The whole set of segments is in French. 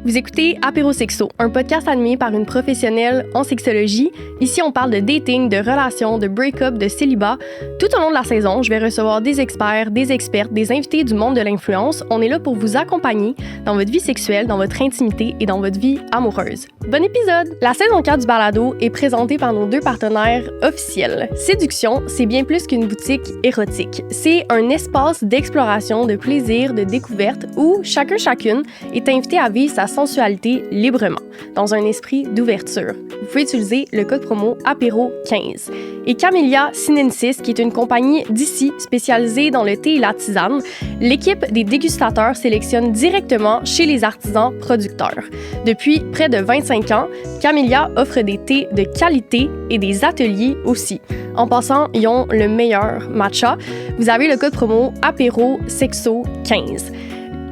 Vous écoutez Apérosexo, un podcast animé par une professionnelle en sexologie. Ici, on parle de dating, de relations, de break-up, de célibat. Tout au long de la saison, je vais recevoir des experts, des expertes, des invités du monde de l'influence. On est là pour vous accompagner dans votre vie sexuelle, dans votre intimité et dans votre vie amoureuse. Bon épisode! La saison 4 du balado est présentée par nos deux partenaires officiels. Séduction, c'est bien plus qu'une boutique érotique. C'est un espace d'exploration, de plaisir, de découverte où chacune est invité à vivre sa sensualité librement, dans un esprit d'ouverture. Vous pouvez utiliser le code promo APÉRO15. Et Camellia Sinensis, qui est une compagnie d'ici spécialisée dans le thé et la tisane, l'équipe des dégustateurs sélectionne directement chez les artisans producteurs. Depuis près de 25 ans, Camellia offre des thés de qualité et des ateliers aussi. En passant, ils ont le meilleur matcha. Vous avez le code promo APÉROSEXO15.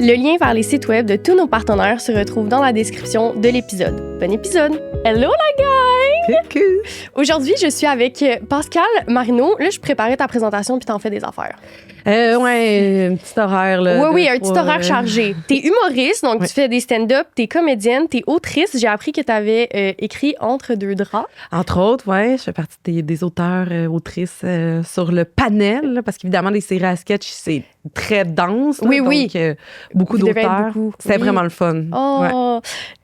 Le lien vers les sites web de tous nos partenaires se retrouve dans la description de l'épisode. Bon épisode! Hello la gang! Coucou! Aujourd'hui, je suis avec Pascal Marino. Là, je préparais ta présentation puis t'en fais des affaires. Ouais, un petit horaire. Là, oui, un petit horaire chargé. T'es humoriste, donc tu fais des stand-up, t'es comédienne, t'es autrice. J'ai appris que t'avais écrit Entre deux draps. Entre autres, ouais, je fais partie des auteurs, autrices sur le panel, là, parce qu'évidemment, les séries à sketch, c'est très dense. Là, Oui. Donc, beaucoup d'auteurs. C'était vraiment le fun. Oh. Ouais.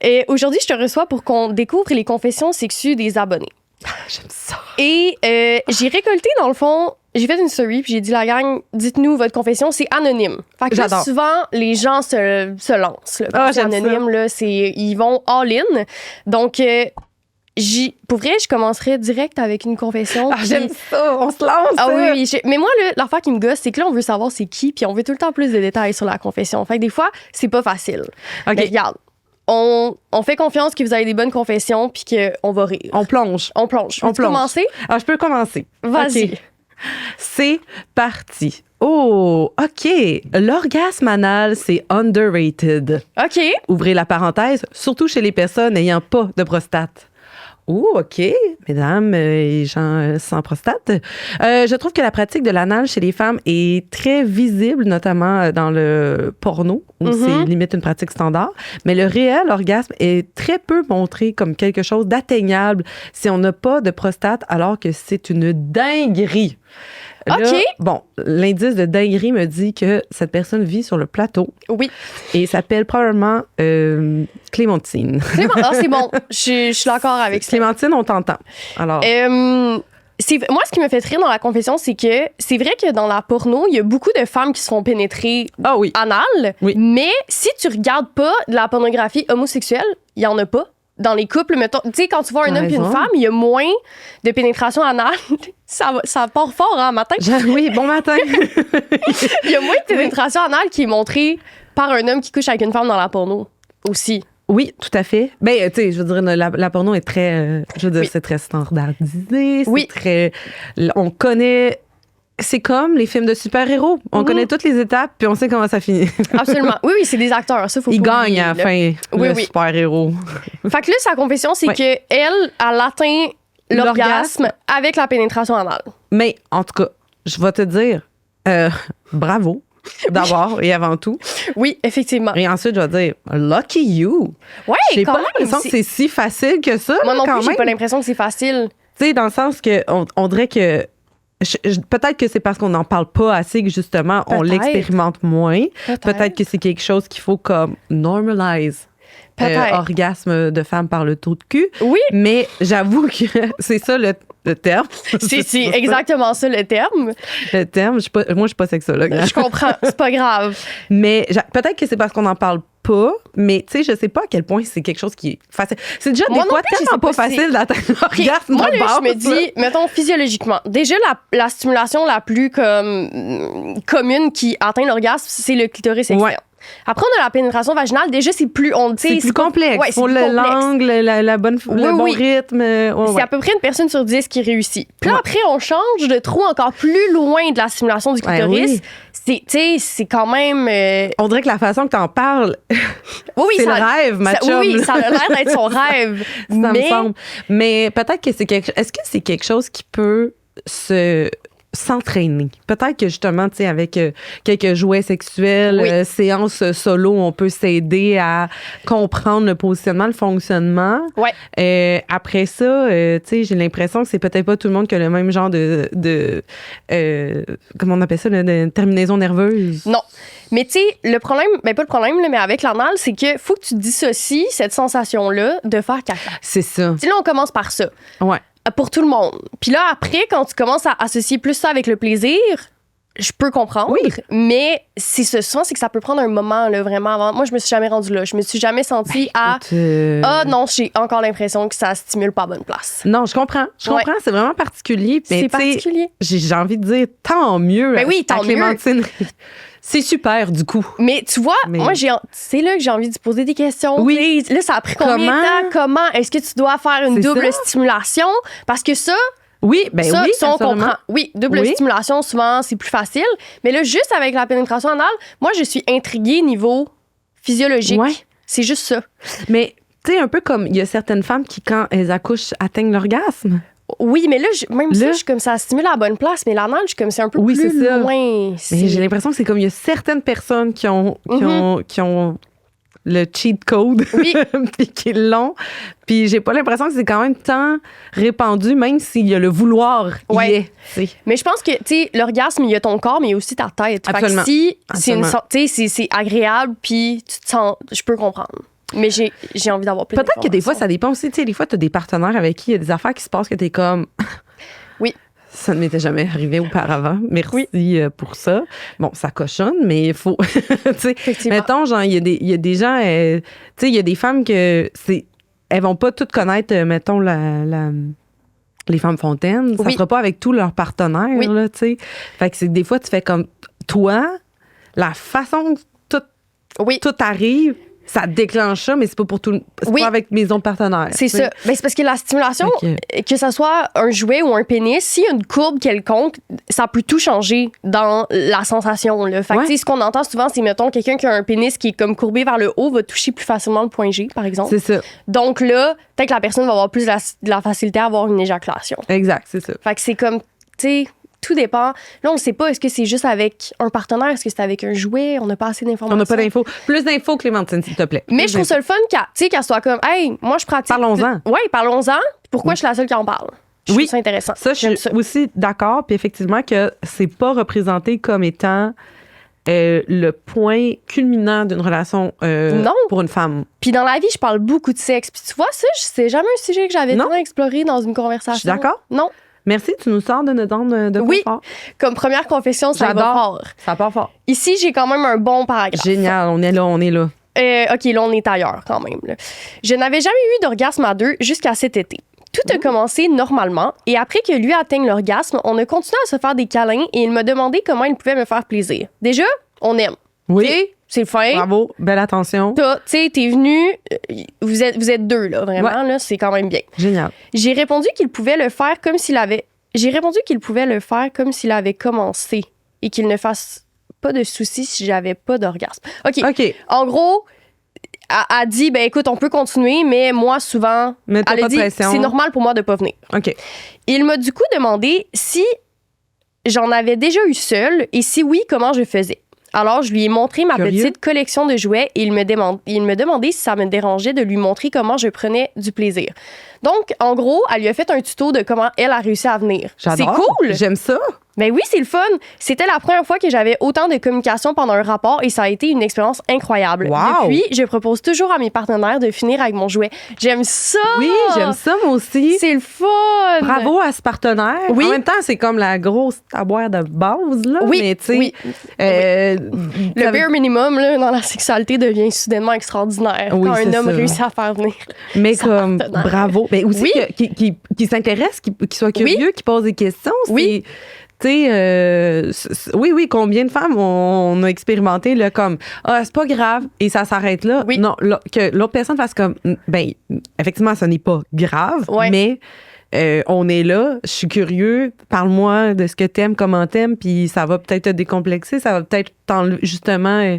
Et aujourd'hui, je te reçois pour qu'on découvre les confessions sexuelles des abonnés. J'aime ça. Et j'ai récolté, dans le fond, j'ai fait une story puis j'ai dit, la gang, dites-nous votre confession, c'est anonyme. Fait que là, souvent, les gens se lancent. Là, c'est anonyme, là, ils vont all-in. Donc, pour vrai, je commencerai direct avec une confession. Ah, j'aime ça, on se lance. Ah oui. Mais moi, l'affaire qui me gosse, c'est que là, on veut savoir c'est qui, puis on veut tout le temps plus de détails sur la confession. Fait que des fois, c'est pas facile. OK. Mais regarde, on fait confiance que vous avez des bonnes confessions, puis qu'on va rire. On plonge. Veux-tu commencer? Ah, je peux commencer. Vas-y. Okay. C'est parti. Oh, OK. L'orgasme anal, c'est underrated. OK. Ouvrez la parenthèse, surtout chez les personnes n'ayant pas de prostate. Oh, OK, mesdames et gens sans prostate. Je trouve que la pratique de l'anal chez les femmes est très visible, notamment dans le porno, où c'est limite une pratique standard. Mais le réel orgasme est très peu montré comme quelque chose d'atteignable si on n'a pas de prostate, alors que c'est une dinguerie. Là, OK. Bon, l'indice de dinguerie me dit que cette personne vit sur le plateau. Oui. Et s'appelle probablement Clémentine. C'est bon. Je suis d'accord avec ça. Clémentine, on t'entend. Alors. Moi, ce qui me fait rire dans la confession, c'est que c'est vrai que dans la porno, il y a beaucoup de femmes qui se font pénétrer anal. Oui. Mais si tu regardes pas de la pornographie homosexuelle, il y en a pas. Dans les couples, mettons, tu sais, quand tu vois un homme et une femme, il y a moins de pénétration anale. Ça part fort, hein, matin? Oui, bon matin. Il y a moins de pénétration anale qui est montrée par un homme qui couche avec une femme dans la porno aussi. Oui, tout à fait. Ben, tu sais, je veux dire, la porno est très, c'est très standardisé. C'est très, on connaît. C'est comme les films de super-héros. On connaît toutes les étapes, puis on sait comment ça finit. Absolument. Oui, c'est des acteurs. Ça, faut Ils pas gagnent à la fin, le super-héros. Fait que là, sa confession, c'est qu'elle atteint l'orgasme avec la pénétration anale. Mais, en tout cas, je vais te dire, bravo, d'abord et avant tout. Oui, effectivement. Et ensuite, je vais dire, lucky you. Ouais, j'ai quand pas même. l'impression que c'est si facile que ça. Moi non plus, j'ai même. pas l'impression que c'est facile. Tu sais, dans le sens que on dirait que peut-être que c'est parce qu'on n'en parle pas assez que justement on l'expérimente moins. Peut-être que c'est quelque chose qu'il faut comme normalize. Orgasme de femme par le trou de cul. Oui. Mais j'avoue que c'est ça le terme. C'est exactement ça le terme. Le terme. Moi, je suis pas sexologue. Je comprends. C'est pas grave. Mais peut-être que c'est parce qu'on n'en parle pas, mais tu sais, je sais pas à quel point c'est quelque chose qui est facile. C'est déjà des fois tellement pas facile d'atteindre l'orgasme. Moi, là, je me dis, mettons, physiologiquement, déjà, la stimulation la plus commune qui atteint l'orgasme, c'est le clitoris externe. Ouais. Après, on a la pénétration vaginale. Déjà, c'est plus... c'est plus complexe. Ouais, pour l'angle, le bon rythme. C'est à peu près une personne sur 10 qui réussit. Puis là, après, on change de trou encore plus loin de la stimulation du clitoris. C'est quand même... On dirait que la façon que t'en parles, c'est le rêve, ma chum. Oui, ça a l'air d'être son rêve. Ça me semble. Mais peut-être que c'est quelque chose... Est-ce que c'est quelque chose qui peut se s'entraîner. Peut-être que justement, tu sais, avec quelques jouets sexuels, séances solo, on peut s'aider à comprendre le positionnement, le fonctionnement. Ouais. Après ça, tu sais, j'ai l'impression que c'est peut-être pas tout le monde qui a le même genre de comment on appelle ça, de terminaison nerveuse. Non. Mais tu sais, le problème, ben pas le problème, là, mais avec l'anal, c'est que faut que tu dissocies cette sensation-là de faire caca. C'est ça. Tu sais, là, on commence par ça. Ouais. Pour tout le monde. Puis là, après, quand tu commences à associer plus ça avec le plaisir, je peux comprendre. Oui. Mais souvent, c'est que ça peut prendre un moment, là, vraiment. Avant. Moi, je me suis jamais rendue là. Je me suis jamais sentie Ah non, j'ai encore l'impression que ça stimule pas à bonne place. Non, je comprends. Je comprends. C'est vraiment particulier. Mais c'est particulier. J'ai envie de dire tant mieux. Ben oui, tant Clémentine. C'est super, du coup. Mais tu vois, moi, c'est là que j'ai envie de poser des questions. Oui. Là, ça a pris combien de temps? Comment? Est-ce que tu dois faire une double stimulation? Parce que ça... Oui, ben ça, oui, ça, on comprend. Oui, double stimulation, souvent, c'est plus facile. Mais là, juste avec la pénétration anale, moi, je suis intriguée niveau physiologique. Ouais. C'est juste ça. Mais, tu sais, un peu comme il y a certaines femmes qui, quand elles accouchent, atteignent l'orgasme. Oui, mais là, je suis comme ça stimule à la bonne place, mais l'anal, je suis comme c'est un peu plus loin. Mais j'ai l'impression que c'est comme il y a certaines personnes qui ont le cheat code, puis qui l'ont. Puis j'ai pas l'impression que c'est quand même tant répandu, même s'il y a le vouloir. Mais je pense que, tu sais, l'orgasme, il y a ton corps, mais il y a aussi ta tête. Absolument. Fait que si c'est agréable, puis tu te sens, je peux comprendre. Mais j'ai envie d'avoir plus Peut-être que des fois, ça dépend aussi. Tu sais, des fois, tu as des partenaires avec qui il y a des affaires qui se passent que tu es comme. Oui. Ça ne m'était jamais arrivé auparavant. Merci pour ça. Bon, ça cochonne, mais il faut. Tu sais, mettons, genre, il y a des gens. Tu sais, il y a des femmes que elles vont pas toutes connaître, mettons, les femmes fontaines. Ça sera pas avec tous leurs partenaires, là, tu sais. Fait que des fois, tu fais comme toi, la façon que tout arrive. Ça déclenche ça, mais c'est pas pour tout. C'est pas avec mes autres partenaires. C'est ça. Ben, c'est parce que la stimulation, que ça soit un jouet ou un pénis, s'il y a une courbe quelconque, ça peut tout changer dans la sensation. Là. Fait que, ce qu'on entend souvent, c'est, mettons, quelqu'un qui a un pénis qui est comme courbé vers le haut va toucher plus facilement le point G, par exemple. C'est ça. Donc là, peut-être que la personne va avoir plus de la facilité à avoir une éjaculation. Exact, c'est ça. Fait que c'est comme, tu sais, tout dépend. Là, on ne sait pas, est-ce que c'est juste avec un partenaire, est-ce que c'est avec un jouet? On n'a pas assez d'informations. On n'a pas d'infos. Plus d'infos, Clémentine, s'il te plaît. Mais je trouve ça le fun qu'elle soit comme, hey, moi, je pratique. Parlons-en. Oui, parlons-en. Pourquoi je suis la seule qui en parle? Je trouve ça intéressant. Ça, je suis aussi d'accord. Puis effectivement, que c'est pas représenté comme étant le point culminant d'une relation pour une femme. Puis dans la vie, je parle beaucoup de sexe. Puis tu vois, ça, c'est jamais un sujet que j'avais tant exploré dans une conversation. Je suis d'accord. Non. Merci, tu nous sors de notre zone de confort. Oui, comme première confession, ça va fort. Ça part fort. Ici, j'ai quand même un bon paragraphe. Génial, on est là. OK, là, on est ailleurs quand même. Là. Je n'avais jamais eu d'orgasme à deux jusqu'à cet été. Tout a commencé normalement et après que lui atteigne l'orgasme, on a continué à se faire des câlins et il m'a demandé comment il pouvait me faire plaisir. Déjà, on aime. Oui. T'sais, c'est le fin. Bravo, belle attention. Tu sais, t'es venu, vous êtes deux, là, vraiment, là, c'est quand même bien. Génial. J'ai répondu qu'il pouvait le faire comme s'il avait commencé et qu'il ne fasse pas de soucis si j'avais pas d'orgasme. OK. En gros, elle dit, ben écoute, on peut continuer, mais moi, souvent, elle a dit, c'est normal pour moi de pas venir. OK. Il m'a du coup demandé si j'en avais déjà eu seule et si oui, comment je faisais. Alors, je lui ai montré ma petite collection de jouets et il me demandait si ça me dérangeait de lui montrer comment je prenais du plaisir. Donc, en gros, elle lui a fait un tuto de comment elle a réussi à venir. J'adore. C'est cool! J'aime ça! Ben oui, c'est le fun. C'était la première fois que j'avais autant de communication pendant un rapport et ça a été une expérience incroyable. Wow. Depuis, je propose toujours à mes partenaires de finir avec mon jouet. J'aime ça! Oui, j'aime ça, moi aussi. C'est le fun! Bravo à ce partenaire. Oui. En même temps, c'est comme la grosse taboire de base, là. Oui, mais tu sais, le bare minimum là, dans la sexualité devient soudainement extraordinaire quand un homme réussit à faire venir. Mais comme, bravo. Mais aussi qui s'intéresse, qui soit curieux, qui pose des questions. Oui. Tu sais, oui, combien de femmes on a expérimenté, là, comme, c'est pas grave, et ça s'arrête là. Oui. Non, que l'autre personne fasse comme, ben, effectivement, ce n'est pas grave, mais on est là, je suis curieux, parle-moi de ce que t'aimes, comment t'aimes, puis ça va peut-être te décomplexer, ça va peut-être justement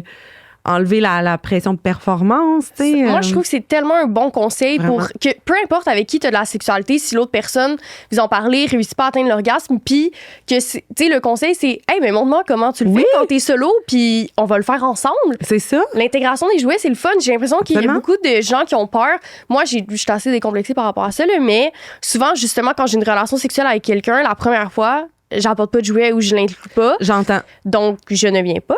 enlever la pression de performance, tu sais. Moi, je trouve que c'est tellement un bon conseil Vraiment. pour que peu importe avec qui tu as de la sexualité, si l'autre personne, vous en parlez, réussit pas à atteindre l'orgasme, puis que, tu sais, le conseil, c'est « Hey, mais montre-moi comment tu le fais quand t'es solo, puis on va le faire ensemble. » C'est ça. L'intégration des jouets, c'est le fun. J'ai l'impression qu'il y a Absolument. beaucoup de gens qui ont peur. Moi, je suis assez décomplexée par rapport à ça, là, mais souvent, justement, quand j'ai une relation sexuelle avec quelqu'un, la première fois, j'apporte pas de jouets ou je l'inclus pas. J'entends. Donc, je ne viens pas.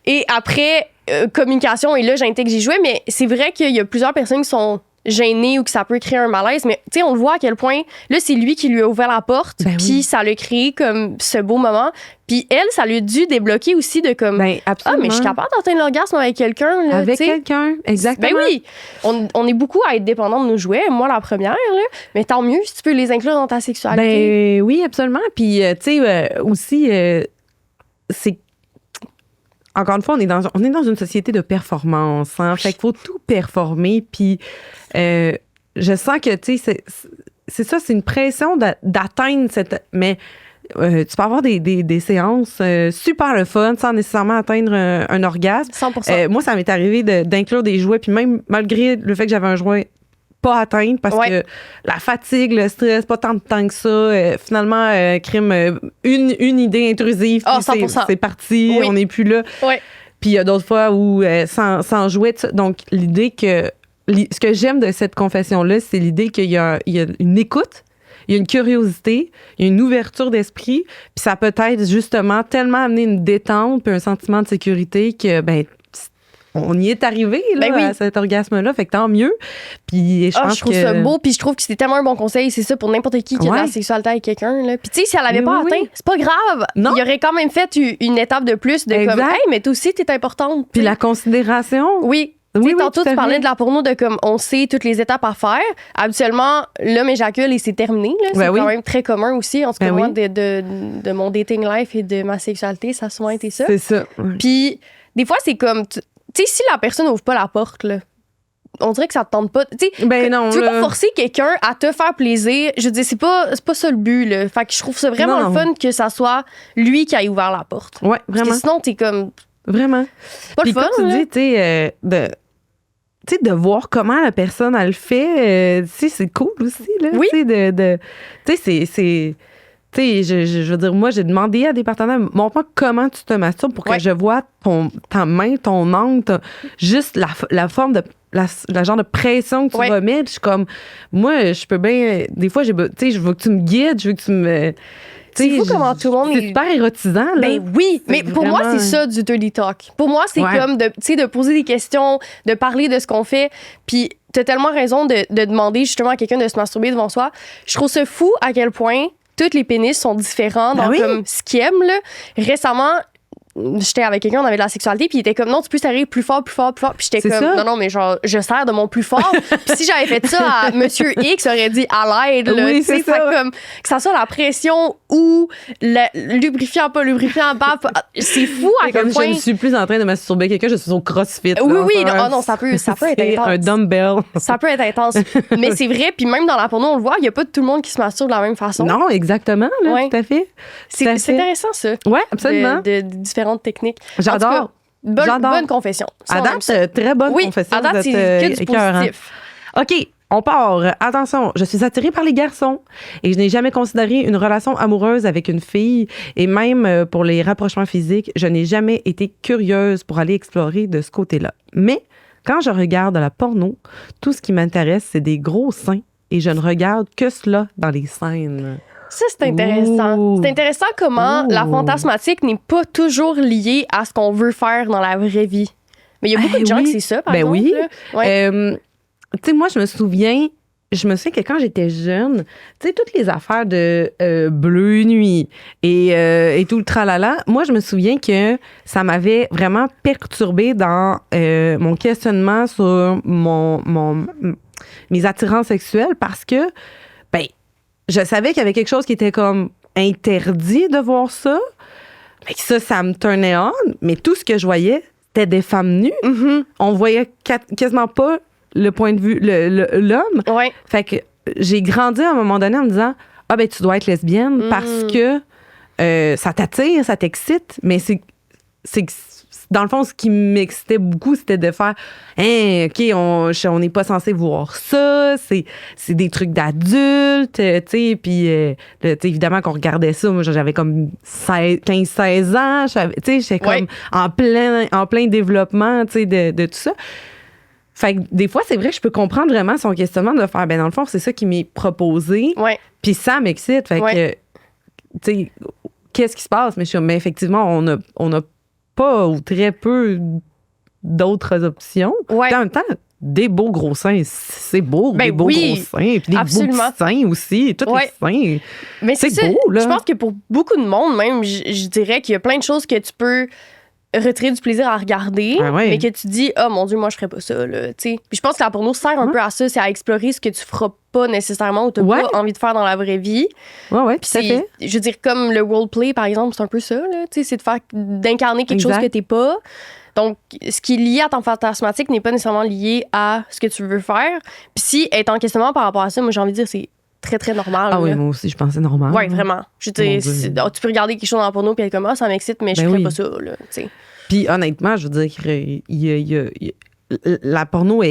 Et après, communication, et là, j'intègre des jouets, mais c'est vrai qu'il y a plusieurs personnes qui sont gênées ou que ça peut créer un malaise, mais tu sais, on le voit à quel point, là, c'est lui qui lui a ouvert la porte, puis ça l'a créé comme ce beau moment. Puis elle, ça lui a dû débloquer aussi de comme, absolument. mais je suis capable d'atteindre l'orgasme avec quelqu'un. Là, avec t'sais. quelqu'un, exactement. Ben oui, on est beaucoup à être dépendant de nos jouets, moi la première, là, mais tant mieux si tu peux les inclure dans ta sexualité. Ben oui, absolument. Puis, tu sais, aussi, c'est... Encore une fois, on est dans une société de performance. Hein? Fait qu'il faut tout performer. Puis, je sens que, tu sais, c'est ça, c'est une pression d'atteindre cette... Mais tu peux avoir des séances super le fun sans nécessairement atteindre un orgasme. 100%. Moi, ça m'est arrivé d'inclure des jouets. Puis même, malgré le fait que j'avais un jouet pas atteindre parce que la fatigue, le stress, pas tant de temps que ça. Finalement, crime, une idée intrusive, puis c'est parti, on n'est plus là. Ouais. Puis il y a d'autres fois où sans jouer. Donc, l'idée que... Ce que j'aime de cette confession-là, c'est l'idée qu'il y a une écoute, il y a une curiosité, il y a une ouverture d'esprit, puis ça peut être justement tellement amener une détente puis un sentiment de sécurité que, ben, on y est arrivé là, à cet orgasme-là, fait que tant mieux. Puis je trouve ça beau, puis je trouve que c'était tellement un bon conseil, c'est ça pour n'importe qui a de la sexualité avec quelqu'un. Là. Puis tu sais, si elle l'avait pas atteint, c'est pas grave. Non. Il aurait quand même fait une étape de plus de comme, hey, mais toi aussi, t'es importante. Puis la considération. Oui. Tantôt, tu parlais de la porno, de comme on sait toutes les étapes à faire. Habituellement, l'homme éjacule et c'est terminé. Là. C'est quand même très commun aussi. En tout cas, moi, de mon dating life et de ma sexualité, ça a souvent été ça. C'est ça. Puis, des fois, c'est comme, tu sais, si la personne n'ouvre pas la porte, là, on dirait que ça te tente pas. Tu sais, tu veux pas forcer quelqu'un à te faire plaisir. Je veux dire, c'est pas ça le but, là. Fait que je trouve ça vraiment le fun que ça soit lui qui ait ouvert la porte. Ouais, vraiment. Parce que sinon, t'es comme. Vraiment. Pas le fun. Puis comme tu dis, tu sais, de voir comment la personne, elle le fait, tu sais, c'est cool aussi, là. Oui. Tu sais, c'est... Tu sais, je veux dire, moi, j'ai demandé à des partenaires, montre-moi comment tu te masturbes pour que je vois ta main, ton angle, juste la forme de... La genre de pression que tu vas mettre. Je suis comme... Moi, je peux bien... Des fois, tu sais, je veux que tu me guides, je veux que tu me... C'est fou comment tout le monde est super érotisant, là. Ben oui, mais pour moi, c'est ça du dirty talk. Pour moi, c'est comme de poser des questions, de parler de ce qu'on fait. Puis t'as tellement raison de demander justement à quelqu'un de se masturber devant soi. Je trouve ça fou à quel point tous les pénis sont différents dans comme ce qu'ils aiment, là. Récemment, j'étais avec quelqu'un, on avait de la sexualité, puis il était comme, non, tu peux serrer plus fort, plus fort, plus fort. Puis j'étais comme, non, mais genre, je serre de mon plus fort. Puis si j'avais fait ça à Monsieur X, aurait dit à l'aide, là. Oui, c'est ça. Comme, que ça soit la pression ou le lubrifiant, pas lubrifiant, pas. C'est fou à quel point. Je ne suis plus en train de masturber quelqu'un, je suis au CrossFit. Oui, non, ça peut être intense. Un dumbbell. Ça peut être intense. Mais c'est vrai, puis même dans la porno, on le voit, il n'y a pas tout le monde qui se masturbe de la même façon. Non, exactement, là, tout à fait. C'est intéressant, ça. Oui, absolument. De différentes techniques. J'adore. Bonne confession. À date, très bonne confession. À date, c'est que du positif. OK, on part. Attention, je suis attirée par les garçons et je n'ai jamais considéré une relation amoureuse avec une fille. Et même pour les rapprochements physiques, je n'ai jamais été curieuse pour aller explorer de ce côté-là. Mais quand je regarde la porno, tout ce qui m'intéresse, c'est des gros seins et je ne regarde que cela dans les scènes. Ça, c'est intéressant. Ouh. C'est intéressant comment la fantasmatique n'est pas toujours liée à ce qu'on veut faire dans la vraie vie. Mais il y a beaucoup de gens qui c'est ça, par exemple. Oui. Ouais. Tu sais, moi, je me souviens que quand j'étais jeune, tu sais, toutes les affaires de Bleu Nuit et tout le tralala, moi, je me souviens que ça m'avait vraiment perturbée dans mon questionnement sur mes attirances sexuelles parce que, ben, je savais qu'il y avait quelque chose qui était comme interdit de voir ça. Mais ça me turnait on. Mais tout ce que je voyais, c'était des femmes nues. Mm-hmm. On voyait quasiment pas le point de vue, l'homme. Ouais. Fait que j'ai grandi à un moment donné en me disant, ah ben tu dois être lesbienne parce que ça t'attire, ça t'excite, mais c'est dans le fond, ce qui m'excitait beaucoup, c'était de faire hein, OK, on n'est pas censé voir ça, c'est des trucs d'adultes, tu sais, puis évidemment qu'on regardait ça, moi j'avais comme 15-16 ans, tu sais, j'étais comme en plein développement, tu sais, de tout ça. Fait que des fois, c'est vrai que je peux comprendre vraiment son questionnement de faire, ben dans le fond, c'est ça qui m'est proposé, puis ça m'excite, fait que, tu sais, qu'est-ce qui se passe? Mais effectivement, on a pas ou très peu d'autres options. Puis en même temps, des beaux gros seins, c'est beau, des beaux gros seins. Puis des beaux petits seins aussi, tous les seins. Mais c'est beau, là. Je pense que pour beaucoup de monde, même, je dirais qu'il y a plein de choses que tu peux retirer du plaisir à regarder, mais que tu dis, oh mon Dieu, moi, je ferais pas ça, là. Puis je pense que la porno sert un peu à ça, c'est à explorer ce que tu feras pas nécessairement ou tu n'as pas envie de faire dans la vraie vie. Oui, tout à fait. Je veux dire, comme le roleplay, par exemple, c'est un peu ça, là. C'est d'incarner quelque chose que t'es pas. Donc, ce qui est lié à ton fantasmatique n'est pas nécessairement lié à ce que tu veux faire. Puis si être en questionnement par rapport à ça, moi, j'ai envie de dire, c'est très, très normal. Ah oui, moi aussi, je pensais normal. Oui, vraiment. Je veux dire, tu peux regarder quelque chose dans la porno puis être comme, ça m'excite, mais je ferais pas ça, là, tu sais. Puis honnêtement, je veux dire, la porno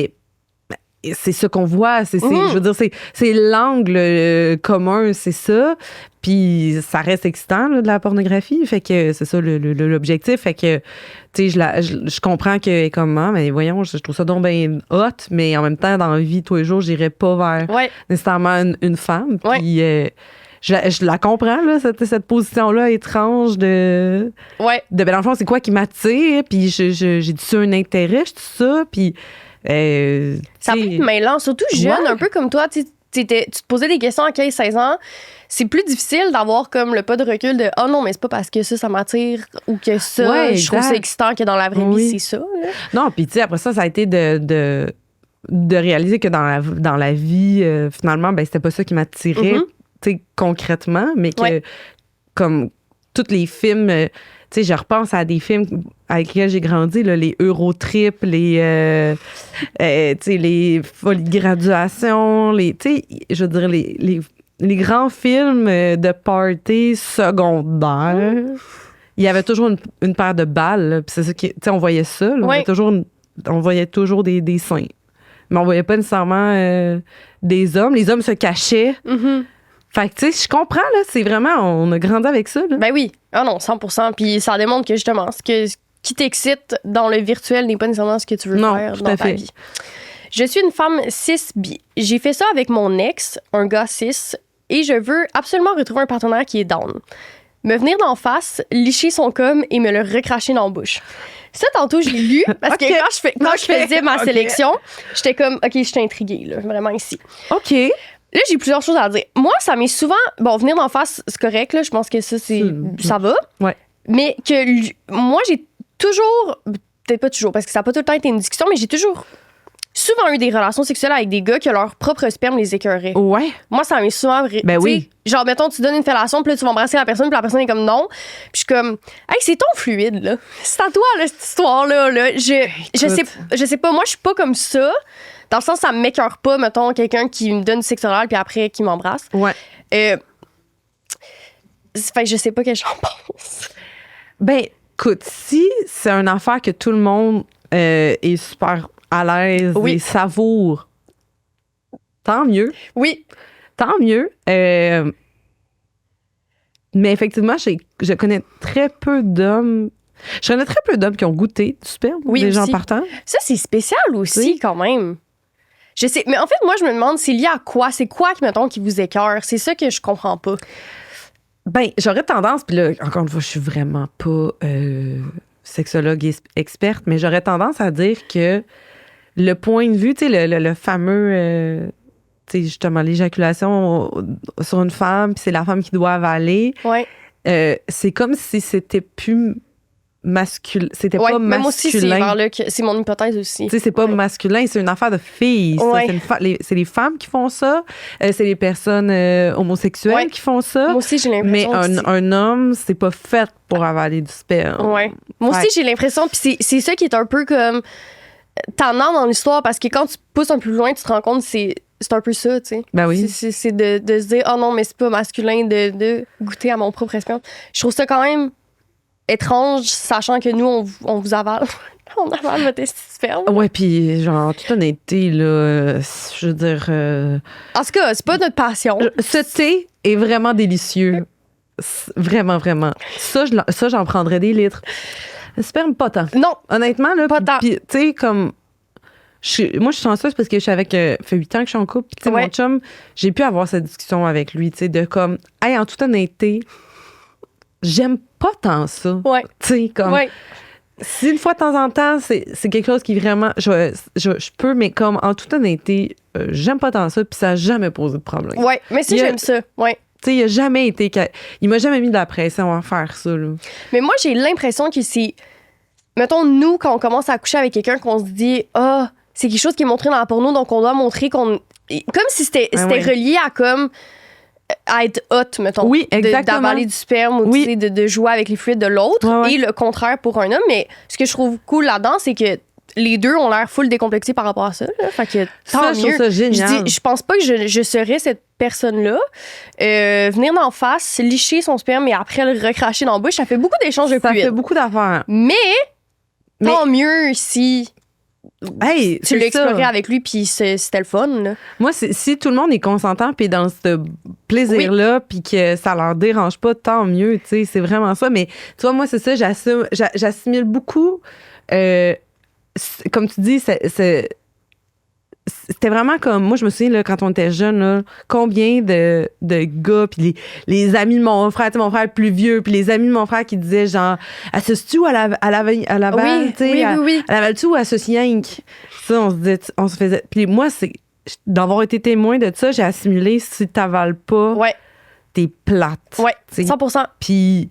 c'est ce qu'on voit, je veux dire, c'est l'angle commun, c'est ça. Puis ça reste excitant, là, de la pornographie. Fait que c'est ça l'objectif. Fait que, tu sais, je comprends que comment, mais voyons, je trouve ça donc bien hot, mais en même temps, dans la vie, tous les jours, j'irais pas vers nécessairement une femme. Puis je la comprends, là, cette position-là étrange de ben, dans le fond, c'est quoi qui m'attire? Puis j'ai-tu un intérêt, tout ça? Puis ça peut être mêlant, surtout jeune, un peu comme toi, tu te posais des questions à 15-16 ans. C'est plus difficile d'avoir comme le pas de recul de « Oh non, mais c'est pas parce que ça m'attire ou que ça, je trouve ça excitant que dans la vraie vie, c'est ça. » Non, puis tu sais, après ça a été de réaliser que dans la vie, finalement, ben c'était pas ça qui m'attirait, tu sais, concrètement, mais que comme tous les films... tu sais, je repense à des films avec lesquels j'ai grandi, là, les Eurotrip, les folies de graduation, tu sais, je veux dire, les grands films de party secondaire. Il y avait toujours une paire de balles, puis c'est ça qui, tu sais, on voyait ça, là, on voyait toujours des seins. Mais on voyait pas nécessairement des hommes. Les hommes se cachaient. Fait que, tu sais, je comprends, là, c'est vraiment, on a grandi avec ça, là. Ben oui. Ah non, 100%. Puis ça démontre que, justement, ce qui t'excite dans le virtuel n'est pas nécessairement ce que tu veux faire dans ta vie. Je suis une femme cis-bi. J'ai fait ça avec mon ex, un gars cis, et je veux absolument retrouver un partenaire qui est down. Me venir d'en face, licher son com et me le recracher dans la bouche. Ça, tantôt, je l'ai lu, parce que quand je faisais ma sélection, j'étais comme, OK, je suis intriguée, là, vraiment ici. OK. Là, j'ai plusieurs choses à dire. Moi, ça m'est souvent... Bon, venir d'en face, c'est correct, là. Je pense que ça va. Ouais. Mais que moi, j'ai toujours... Peut-être pas toujours, parce que ça n'a pas tout le temps été une discussion, mais j'ai toujours souvent eu des relations sexuelles avec des gars que leur propre sperme les écœurait. Ouais. Moi, ça m'est souvent... Ben oui. Genre, mettons, tu donnes une fellation, puis là, tu vas embrasser la personne, puis la personne est comme non. Puis je suis comme, hey, c'est ton fluide, là. C'est à toi, là, cette histoire-là. Là. Je sais pas, moi, je suis pas comme ça. Dans le sens, ça m'écœure pas, mettons, quelqu'un qui me donne du sexe oral puis après qui m'embrasse. Ouais. Fait que je sais pas que j'en pense. Ben, écoute, si c'est une affaire que tout le monde est super à l'aise et savoure, tant mieux. Oui. Tant mieux. Mais effectivement, je connais très peu d'hommes. Je connais très peu d'hommes qui ont goûté du sperme, des gens partant. Ça, c'est spécial aussi, quand même. Je sais, mais en fait, moi, je me demande, c'est lié à quoi? C'est quoi, mettons, qui vous écœure? C'est ça que je comprends pas. Ben, j'aurais tendance, puis là, encore une fois, je suis vraiment pas sexologue experte, mais j'aurais tendance à dire que le point de vue, tu sais, le fameux, tu sais, justement, l'éjaculation sur une femme, puis c'est la femme qui doit avaler. Ouais. C'est comme si c'était plus masculin. C'était pas masculin. Même aussi, c'est mon hypothèse aussi. Tu sais, c'est pas masculin, c'est une affaire de filles. Ouais. C'est les femmes qui font ça. C'est les personnes homosexuelles qui font ça. Moi aussi, j'ai l'impression. Mais un homme, c'est pas fait pour avaler du sperme. Ouais. Moi aussi, j'ai l'impression. Puis c'est ça qui est un peu comme tannant dans l'histoire parce que quand tu pousses un peu plus loin, tu te rends compte que c'est un peu ça, tu sais. Ben oui. C'est de se dire, oh non, mais c'est pas masculin de goûter à mon propre sperme. Je trouve ça quand même étrange, sachant que nous, on vous avale. On avale votre sperme. Ouais, puis genre, en toute honnêteté, là, je veux dire... En tout cas, c'est pas notre passion. Ce thé est vraiment délicieux. Vraiment, vraiment. Ça, j'en prendrais des litres. Le sperme, pas tant. Non. Honnêtement, là. Pas tant. Puis, tu sais, comme... moi, je suis chanceuse parce que je suis avec... ça fait 8 ans que je suis en couple. Tu sais, mon chum, j'ai pu avoir cette discussion avec lui, tu sais, de comme... Hey, en toute honnêteté, j'aime pas tant ça. Ouais. Tu sais, comme... Ouais. Si une fois de temps en temps, c'est quelque chose qui vraiment... Je peux, mais comme en toute honnêteté, j'aime pas tant ça, puis ça n'a jamais posé de problème. Ouais, mais si j'aime ça, ouais. Tu sais, il a jamais été... Il m'a jamais mis de la pression à faire ça, là. Mais moi, j'ai l'impression que c'est... Mettons, nous, quand on commence à coucher avec quelqu'un, qu'on se dit « Ah, c'est quelque chose qui est montré dans la porno, donc on doit montrer qu'on... » Comme si c'était relié à comme... à être hot, mettons. Oui, exactement. D'avaler du sperme ou de jouer avec les fluides de l'autre. Et le contraire pour un homme. Mais ce que je trouve cool là-dedans, c'est que les deux ont l'air full décomplexés par rapport à ça. Là. Fait que tant mieux. Je trouve ça génial. Je pense pas que je serais cette personne-là. Venir d'en face, licher son sperme et après le recracher dans la bouche, ça fait beaucoup d'échanges de fluides. Ça fait beaucoup d'affaires. Mais tant mieux si... Hey, tu l'as exploré avec lui, puis c'était le fun. Là. Moi, si tout le monde est consentant, puis dans ce plaisir-là, puis que ça leur dérange pas, tant mieux, tu sais, c'est vraiment ça. Mais tu vois, moi, c'est ça, j'assimile beaucoup, comme tu dis, c'était vraiment comme, moi, je me souviens, là, quand on était jeune, là, combien de gars, puis les amis de mon frère, tu sais, mon frère plus vieux, puis les amis de mon frère qui disaient, genre, associes-tu ou à la balle, tu sais, à la balle-tu ou associes Yank? Ça, on se faisait. Puis moi, c'est d'avoir été témoin de ça, j'ai assimilé, si t'avales pas, t'es plate. Ouais, 100%. Puis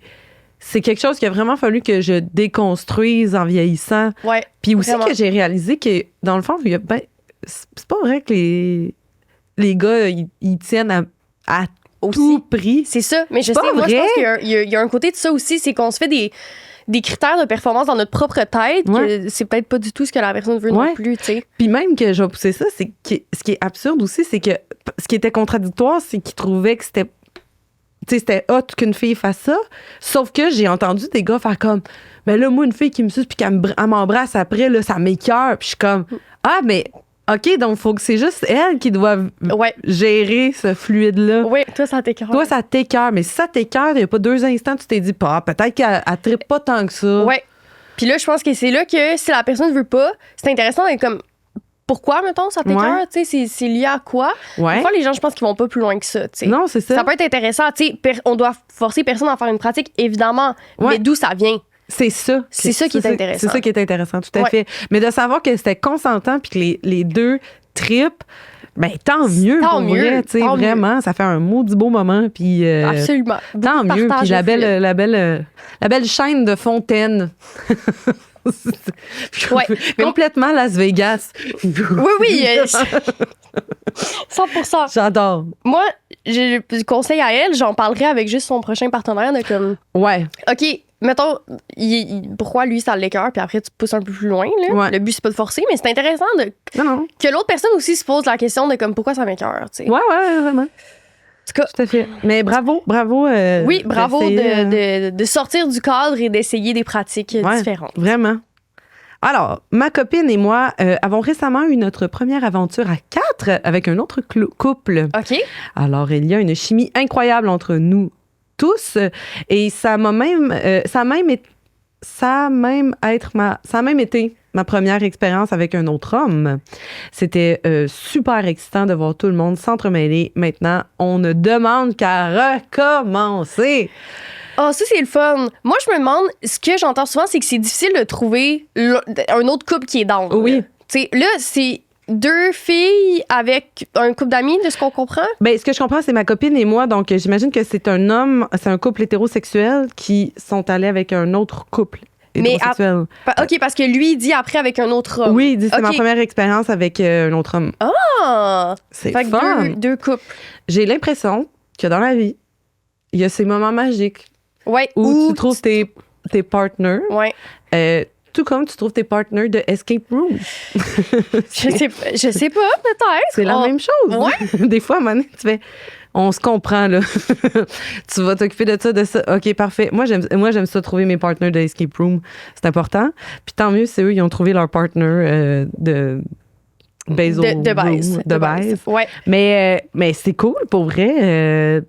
c'est quelque chose qu'il a vraiment fallu que je déconstruise en vieillissant. Ouais, puis aussi que j'ai réalisé que, dans le fond, il y a c'est pas vrai que les gars, ils tiennent à tout prix. C'est ça. Mais je sais, moi, je pense qu'il y a un côté de ça aussi, c'est qu'on se fait des critères de performance dans notre propre tête, que c'est peut-être pas du tout ce que la personne veut non plus, tu sais. Puis même que je vais pousser ça, c'est que ce qui est absurde aussi, c'est que ce qui était contradictoire, c'est qu'ils trouvaient que c'était hot qu'une fille fasse ça. Sauf que j'ai entendu des gars faire comme, ben là, moi, une fille qui me suce puis qu'elle m'embrasse après, là, ça m'écoeure. Puis je suis comme, ah, mais OK, donc faut que c'est juste elle qui doit gérer ce fluide-là. Oui, toi, ça t'écoeure. Toi, ça t'écoeure. Mais si ça t'écoeure, il n'y a pas 2 instants, tu t'es dit, peut-être qu'elle trippe pas tant que ça. Oui. Puis là, je pense que c'est là que si la personne ne veut pas, c'est intéressant d'être comme, pourquoi, mettons, ça t'écoeure? Tu sais, c'est lié à quoi? Ouais. Des fois, les gens, je pense qu'ils vont pas plus loin que ça. T'sais. Non, c'est ça. Ça peut être intéressant. Tu sais, on doit forcer personne à faire une pratique, évidemment. Mais d'où ça vient? C'est ça. C'est ça qui est intéressant. C'est ça qui est intéressant, tout à fait. Mais de savoir que c'était consentant puis que les deux trippent, ben tant mieux pour vrai, tu sais, vraiment, ça fait un maudit beau moment puis absolument. Tant mieux puis la belle chaîne de fontaines. Complètement Las Vegas. Oui, 100%. J'adore. Moi, j'ai conseil à elle, j'en parlerai avec juste son prochain partenaire de comme. Ouais. OK, mettons, pourquoi lui ça l'écoeure, puis après tu pousses un peu plus loin. Là. Ouais. Le but c'est pas de forcer, mais c'est intéressant que l'autre personne aussi se pose la question de comme pourquoi ça m'écoeure. Tu sais. Ouais, vraiment. Tout à fait. Mais bravo. Oui, bravo de sortir du cadre et d'essayer des pratiques différentes. Vraiment. Alors, ma copine et moi avons récemment eu notre première aventure à 4 avec un autre couple. OK. Alors, il y a une chimie incroyable entre nous tous et ça a même été ma première expérience avec un autre homme. C'était super excitant de voir tout le monde s'entremêler. Maintenant, on ne demande qu'à recommencer. Ah, ça, c'est le fun. Moi, je me demande, ce que j'entends souvent, c'est que c'est difficile de trouver un autre couple qui est down. Oui. Là, c'est 2 filles avec un couple d'amis, de ce qu'on comprend? Bien, ce que je comprends, c'est ma copine et moi. Donc, j'imagine que c'est un couple hétérosexuel qui sont allés avec un autre couple hétérosexuel. OK, parce que lui, il dit après avec un autre homme. Oui, il dit c'est ma première expérience avec un autre homme. Ah! C'est fait fun. Que deux couples. J'ai l'impression que dans la vie, il y a ces moments magiques où tu trouves tes partners. Ouais. Tout comme tu trouves tes partners de escape room. Je sais pas, peut-être. C'est la même chose. Ouais. Des fois, à un moment donné, tu fais On se comprend, là. Tu vas t'occuper de ça, de ça. OK, parfait. Moi, j'aime ça, trouver mes partners de escape room. C'est important. Puis tant mieux, c'est eux, ils ont trouvé leur partner de baise. Ouais. Mais c'est cool, pour vrai.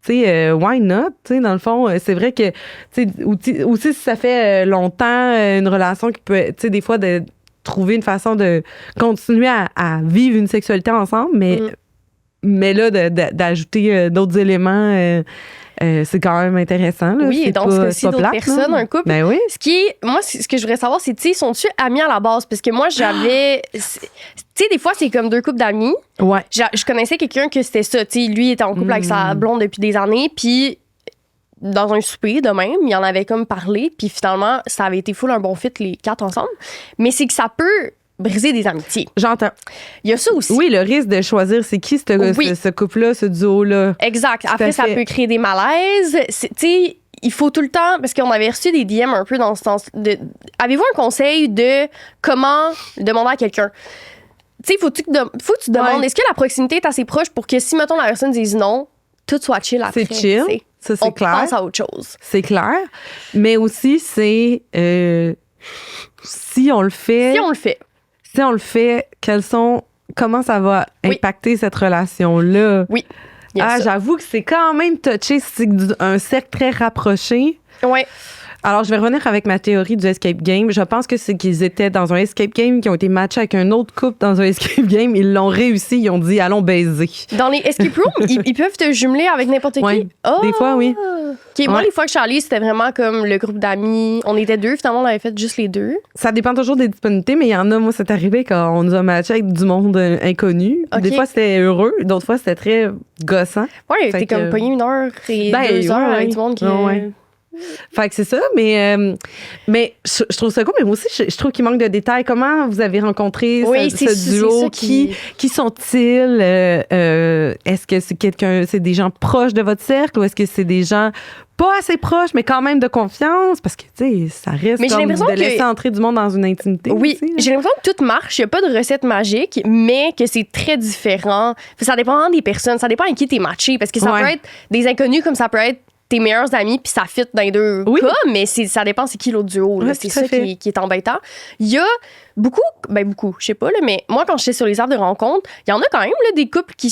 Tu sais, why not? Tu sais, dans le fond, c'est vrai que, tu sais, aussi, si ça fait longtemps, une relation qui peut, tu sais, des fois, de trouver une façon de continuer à vivre une sexualité ensemble, mais là, d'ajouter d'autres éléments, c'est quand même intéressant. Là. Oui, c'est et donc, c'est aussi d'autres plate, personnes, un couple. Ben oui. Ce que je voudrais savoir, c'est, tu sais, sont-tu amis à la base? Parce que moi, j'avais... Tu sais, des fois, c'est comme deux couples d'amis. Ouais. Je connaissais quelqu'un que c'était ça. Tu sais, lui, il était en couple avec sa blonde depuis des années, puis dans un souper de même, il en avait comme parlé, puis finalement, ça avait été full un bon fit, les 4 ensemble. Mais c'est que ça peut briser des amitiés. J'entends. Il y a ça aussi. Oui, le risque de choisir c'est qui ce couple-là, ce duo-là. Exact. Après, ça peut créer des malaises. Tu sais, il faut tout le temps, parce qu'on avait reçu des DM un peu dans ce sens de... Avez-vous un conseil de comment demander à quelqu'un? Tu sais, faut que tu demandes, est-ce que la proximité est assez proche pour que si, mettons, la personne dise non, tout soit chill après. C'est chill. T'sais. Ça, c'est clair. On pense à autre chose. C'est clair. Mais aussi, c'est... si on le fait... Si on le fait, comment ça va impacter cette relation-là? Oui. J'avoue que c'est quand même touché, c'est un cercle très rapproché. Oui. Alors, je vais revenir avec ma théorie du escape game. Je pense que c'est qu'ils étaient dans un escape game, qui ont été matchés avec un autre couple dans un escape game. Ils l'ont réussi. Ils ont dit, allons baiser. Dans les escape rooms, ils peuvent te jumeler avec n'importe qui? Oui, des fois, oui. Okay, moi, les fois que je suis allée, c'était vraiment comme le groupe d'amis. On était deux. Finalement, on avait fait juste les deux. Ça dépend toujours des disponibilités, mais il y en a, moi, c'est arrivé quand on nous a matché avec du monde inconnu. Okay. Des fois, c'était heureux. D'autres fois, c'était très gossant. Ouais, t'es comme pogné 1 heure et 2 heures avec du monde qui... Fait que c'est ça, mais je trouve ça cool, mais moi aussi, je trouve qu'il manque de détails. Comment vous avez rencontré ce duo? Qui sont-ils? Est-ce que c'est des gens proches de votre cercle ou est-ce que c'est des gens pas assez proches, mais quand même de confiance? Parce que, tu sais, ça reste comme de laisser entrer du monde dans une intimité. Oui, aussi, j'ai l'impression que tout marche. Il n'y a pas de recette magique, mais que c'est très différent. Ça dépend des personnes. Ça dépend avec qui t'es matché. Parce que ça peut être des inconnus comme ça peut être tes meilleurs amis, puis ça fit dans les deux cas, mais ça dépend c'est qui l'autre duo. Là. C'est ça qui est embêtant. Il y a beaucoup, je sais pas, là, mais moi, quand j'étais sur les apps de rencontre, il y en a quand même là, des couples qui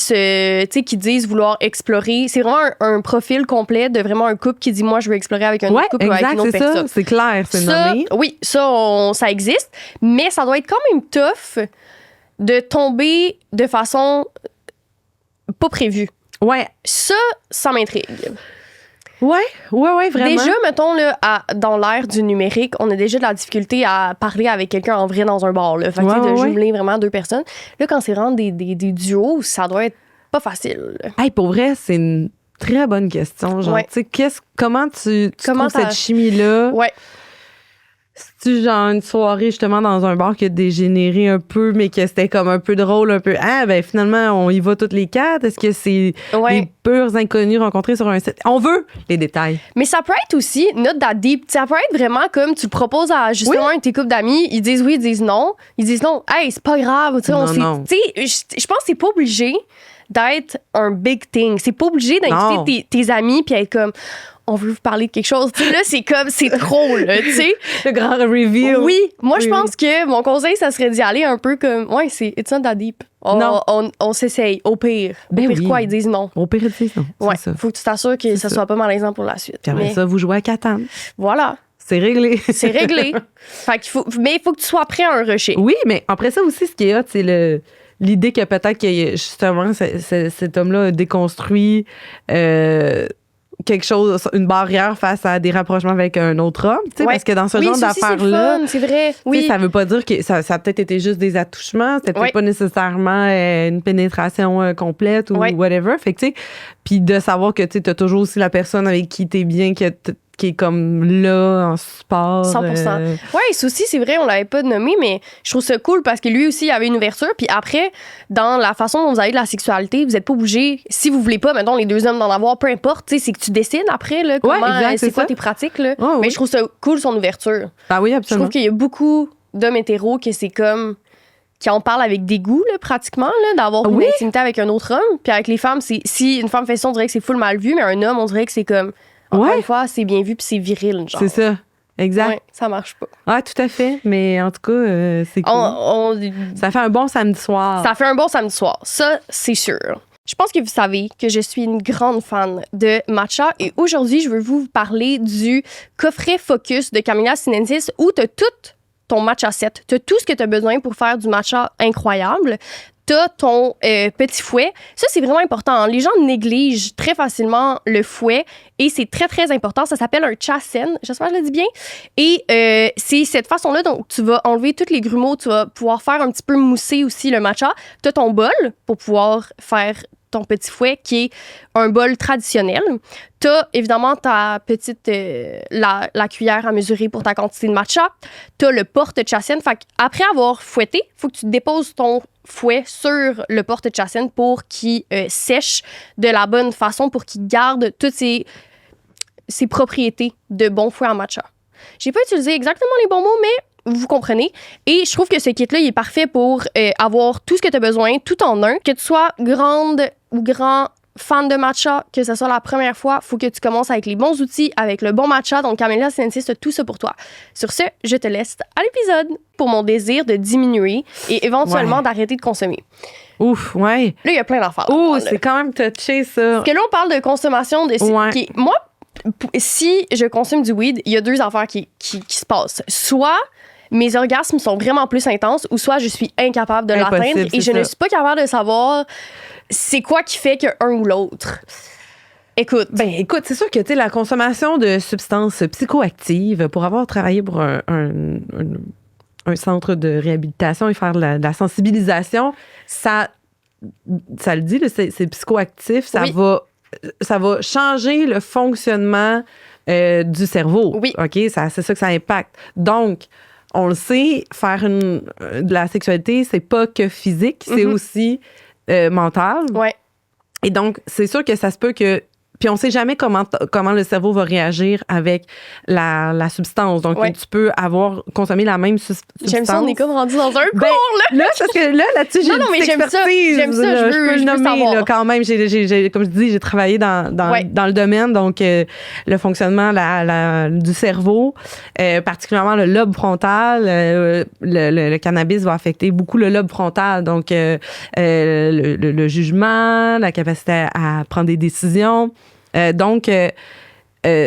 disent vouloir explorer. C'est vraiment un profil complet de vraiment un couple qui dit, moi, je veux explorer avec un autre couple ou avec une autre personne. C'est clair, c'est nommé. Oui, ça existe, mais ça doit être quand même tough de tomber de façon pas prévue. Ouais. Ça m'intrigue. Ouais, vraiment. Déjà, mettons, là, dans l'ère du numérique, on a déjà de la difficulté à parler avec quelqu'un en vrai dans un bar. Là. Fait que, de jumeler vraiment 2 personnes. Là, quand c'est vraiment des duos, ça doit être pas facile. Hey, pour vrai, c'est une très bonne question. Genre, tu sais, comment tu trouves cette chimie-là? Ouais. C'est-tu genre une soirée justement dans un bar qui a dégénéré un peu, mais que c'était comme un peu drôle, un peu finalement on y va toutes les 4? Est-ce que c'est des purs inconnus rencontrés sur un site? On veut les détails. Mais ça peut être aussi not that deep. Ça peut être vraiment comme tu le proposes à justement un de tes couples d'amis, ils disent oui, ils disent non. Ils disent non, hey, c'est pas grave. Tu sais, je pense que c'est pas obligé d'être un big thing. C'est pas obligé d'inviter tes amis puis être comme on veut vous parler de quelque chose. Tu sais, là, c'est trop, là, tu sais. Le grand reveal. Oui. Moi, je pense que mon conseil, ça serait d'y aller un peu comme, c'est it's not that deep. On s'essaye, au pire. Au pire quoi, ils disent non. Au pire, ils disent non. Ouais, faut que tu t'assures que ça soit pas malaisant pour la suite. Puis après ça, vous jouez à Catan. Voilà. C'est réglé. C'est réglé. Fait qu'il mais il faut que tu sois prêt à un rusher. Oui, mais après ça aussi, ce qui est hot, c'est l'idée que peut-être que justement cet homme-là a déconstruit quelque chose, une barrière face à des rapprochements avec un autre homme, tu sais, parce que dans ce genre d'affaires-là, c'est vrai. Oui. Ça veut pas dire que ça a peut-être été juste des attouchements, c'était peut-être pas nécessairement une pénétration complète ou whatever. Fait que tu sais, puis de savoir que tu as toujours aussi la personne avec qui t'es bien, qui est comme là, en support. 100%. Ouais, ça aussi, c'est vrai, on l'avait pas nommé, mais je trouve ça cool parce que lui aussi, il avait une ouverture. Puis après, dans la façon dont vous avez de la sexualité, vous êtes pas obligé, si vous voulez pas, mettons, les 2 hommes d'en avoir, peu importe, tu sais, c'est que tu décides après, là, comment, c'est quoi tes pratiques, là. Mais je trouve ça cool, son ouverture. Ah oui, absolument. Je trouve qu'il y a beaucoup d'hommes hétéros que c'est comme, qui en parle avec dégoût, là, pratiquement, là, d'avoir une intimité avec un autre homme. Puis avec les femmes, si une femme fait ça, on dirait que c'est full mal vu, mais un homme, on dirait que c'est comme, encore une fois, c'est bien vu puis c'est viril, genre. C'est ça. Exact. Ouais, ça marche pas. Ah, tout à fait. Mais en tout cas, c'est cool. Ça fait un bon samedi soir. Ça fait un bon samedi soir. Ça, c'est sûr. Je pense que vous savez que je suis une grande fan de matcha et aujourd'hui, je veux vous parler du coffret Focus de Camellia Sinensis où tu as tout ton matcha set. Tu as tout ce que tu as besoin pour faire du matcha incroyable. Tu as ton petit fouet. Ça, c'est vraiment important. Les gens négligent très facilement le fouet et c'est très, très important. Ça s'appelle un chasen. J'espère que je le dis bien. Et c'est cette façon-là, donc tu vas enlever tous les grumeaux. Tu vas pouvoir faire un petit peu mousser aussi le matcha. Tu as ton bol pour pouvoir faire ton petit fouet qui est un bol traditionnel. Tu as évidemment ta petite la cuillère à mesurer pour ta quantité de matcha. Tu as le porte-chasen. Fait après avoir fouetté, il faut que tu déposes ton fouet sur le porte-chasen pour qu'il sèche de la bonne façon, pour qu'il garde toutes ses propriétés de bon fouet en matcha. J'ai pas utilisé exactement les bons mots, mais vous comprenez. Et je trouve que ce kit-là, il est parfait pour avoir tout ce que tu as besoin, tout en un. Que tu sois grande ou grand fan de matcha, que ce soit la première fois, il faut que tu commences avec les bons outils, avec le bon matcha. Donc, Camellia Sinensis a tout ça pour toi. Sur ce, je te laisse à l'épisode pour mon désir de diminuer et éventuellement d'arrêter de consommer. Ouf, ouais. Là, il y a plein d'affaires. Oh, c'est quand même touché, ça. Parce que là, on parle de consommation de... Ouais. Moi, si je consomme du weed, il y a deux affaires qui se passent. Soit mes orgasmes sont vraiment plus intenses ou soit je suis incapable de l'atteindre et je ne suis pas capable de savoir c'est quoi qui fait qu'un ou l'autre. Écoute, c'est sûr que la consommation de substances psychoactives, pour avoir travaillé pour un centre de réhabilitation et faire de la sensibilisation, ça le dit, là, c'est psychoactif, ça va changer le fonctionnement du cerveau. Oui. OK? C'est ça que ça impacte. Donc, on le sait, faire de la sexualité, c'est pas que physique, c'est aussi mental. Ouais. Et donc, c'est sûr que ça se peut que... Puis on sait jamais comment le cerveau va réagir avec la substance. Donc, tu peux avoir consommé la même substance. J'aime ça, on est comme rendu dans un cours, là. Là, parce que là-dessus, j'ai mais j'aime ça. J'aime ça, je peux le nommer, savoir. là, quand même. Comme je dis, j'ai travaillé dans le domaine, donc le fonctionnement du cerveau, particulièrement le lobe frontal. Le cannabis va affecter beaucoup le lobe frontal, donc le jugement, la capacité à prendre des décisions. Donc,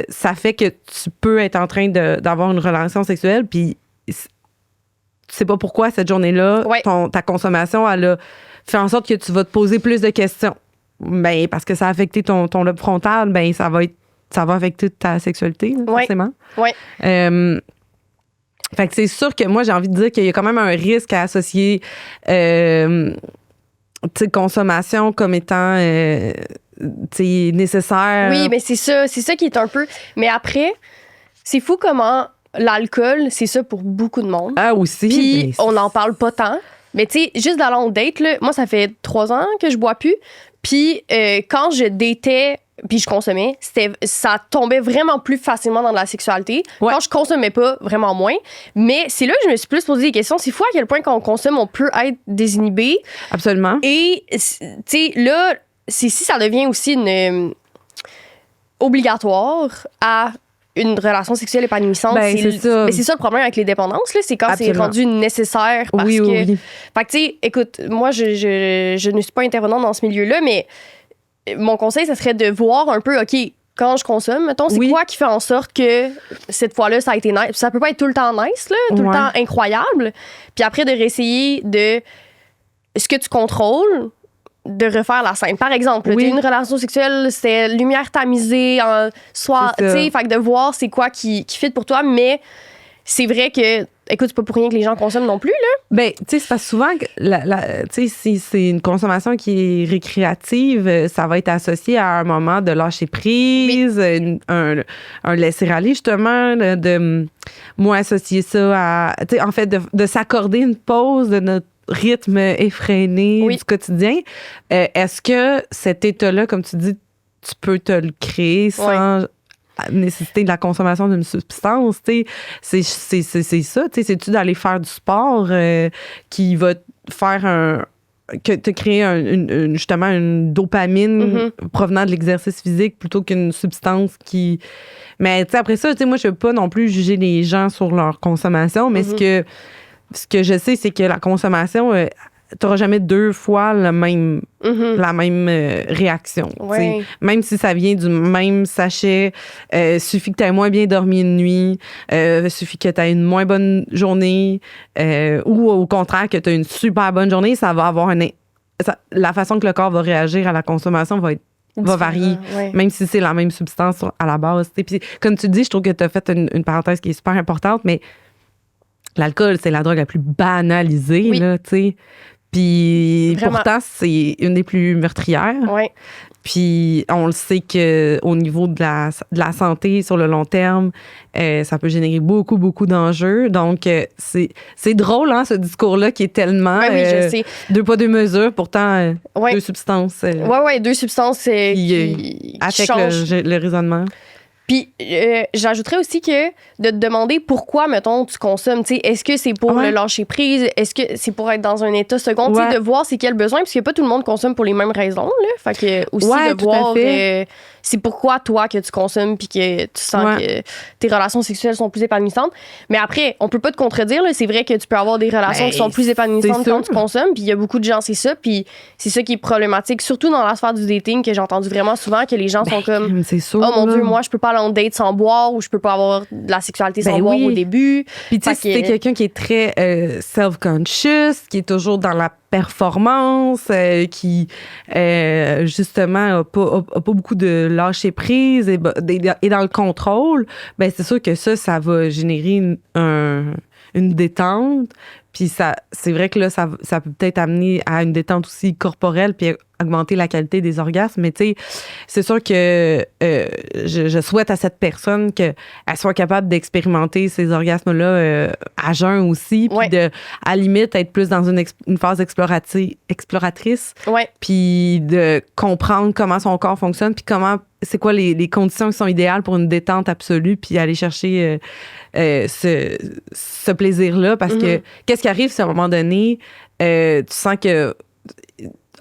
ça fait que tu peux être en train d'avoir une relation sexuelle, puis tu sais pas pourquoi cette journée-là, ta consommation, elle a fait en sorte que tu vas te poser plus de questions. Ben, parce que ça a affecté ton lobe frontal, ben, ça va affecter ta sexualité, forcément. Oui. Fait que c'est sûr que moi, j'ai envie de dire qu'il y a quand même un risque à associer consommation comme étant nécessaire. Oui, mais c'est ça qui est un peu... Mais après, c'est fou comment l'alcool, c'est ça pour beaucoup de monde. Ah, aussi. Puis on n'en parle pas tant. Mais tu sais, juste d'aller en date, là, moi, ça fait 3 ans que je bois plus. Puis quand je datais puis je consommais, ça tombait vraiment plus facilement dans la sexualité. Ouais. Quand je consommais pas, vraiment moins. Mais c'est là que je me suis plus posé des questions. C'est fou à quel point quand on consomme, on peut être désinhibé. Absolument. Et, tu sais, là, c'est si ça devient aussi une obligatoire à une relation sexuelle épanouissante. C'est ça. Mais c'est ça le problème avec les dépendances, là, c'est quand c'est rendu nécessaire parce que... Oui. Fait que, tu sais, écoute, moi, je ne suis pas intervenante dans ce milieu-là, mais mon conseil, ça serait de voir un peu, OK, quand je consomme, mettons, c'est quoi qui fait en sorte que cette fois-là, ça a été nice. Ça peut pas être tout le temps nice, là, tout le temps incroyable. Puis après, de réessayer de... Ce que tu contrôles, de refaire la scène. Par exemple, tu as une relation sexuelle, c'est lumière tamisée, soit, tu sais, fait que de voir c'est quoi qui fit pour toi, mais c'est vrai que, écoute, c'est pas pour rien que les gens consomment non plus, là. Ben, tu sais, c'est parce que souvent, tu sais, si c'est une consommation qui est récréative, ça va être associé à un moment de lâcher prise, un laisser-aller, justement, de moins associer ça à, tu sais, en fait, de s'accorder une pause de notre rythme effréné du quotidien. Est-ce que cet état-là, comme tu dis, tu peux te le créer sans nécessiter de la consommation d'une substance? C'est ça. C'est-tu d'aller faire du sport qui va faire que te créer justement une dopamine provenant de l'exercice physique plutôt qu'une substance qui... Mais tu sais, après ça, tu sais, moi, je veux pas non plus juger les gens sur leur consommation, mais ce que je sais, c'est que la consommation, tu n'auras jamais 2 fois la même réaction. Ouais. Même si ça vient du même sachet, suffit que tu aies moins bien dormi une nuit, suffit que tu aies une moins bonne journée, ou au contraire que tu as une super bonne journée, ça va avoir la façon que le corps va réagir à la consommation va varier, même si c'est la même substance à la base. Puis, comme tu dis, je trouve que tu as fait une parenthèse qui est super importante, mais l'alcool, c'est la drogue la plus banalisée, là, tu sais. Puis pourtant, c'est une des plus meurtrières. Oui. Puis on le sait qu'au niveau de la santé sur le long terme, ça peut générer beaucoup, beaucoup d'enjeux. Donc, c'est drôle, hein, ce discours-là qui est tellement... Oui, je sais. 2 poids, 2 mesures, pourtant 2 substances. Oui, 2 substances qui affectent le raisonnement. Puis, j'ajouterais aussi que de te demander pourquoi, mettons, tu consommes. Tu sais, est-ce que c'est pour le lâcher prise? Est-ce que c'est pour être dans un état second? Tu sais, de voir c'est quel besoin, parce que pas tout le monde consomme pour les mêmes raisons, là. Fait que aussi de voir c'est pourquoi toi que tu consommes puis que tu sens que tes relations sexuelles sont plus épanouissantes. Mais après, on peut pas te contredire, là. C'est vrai que tu peux avoir des relations qui sont plus épanouissantes quand tu consommes, puis il y a beaucoup de gens, c'est ça. Puis c'est ça qui est problématique, surtout dans la sphère du dating, que j'ai entendu vraiment souvent, que les gens sont comme sûr, oh mon Dieu, moi je peux pas aller en date sans boire, ou je peux pas avoir de la sexualité sans boire au début. Puis tu sais, si t'es quelqu'un qui est très self-conscious, qui est toujours dans la performance, qui justement a pas beaucoup de lâcher prise et dans le contrôle, ben c'est sûr que ça va générer une détente. Puis c'est vrai que là, ça peut peut-être amener à une détente aussi corporelle puis augmenter la qualité des orgasmes. Mais tu sais, c'est sûr que je souhaite à cette personne qu'elle soit capable d'expérimenter ces orgasmes-là à jeun aussi, puis à la limite, être plus dans une phase exploratrice, puis de comprendre comment son corps fonctionne, puis c'est quoi les conditions qui sont idéales pour une détente absolue, puis aller chercher ce plaisir-là. Parce que qu'est-ce qui arrive si à un moment donné, tu sens que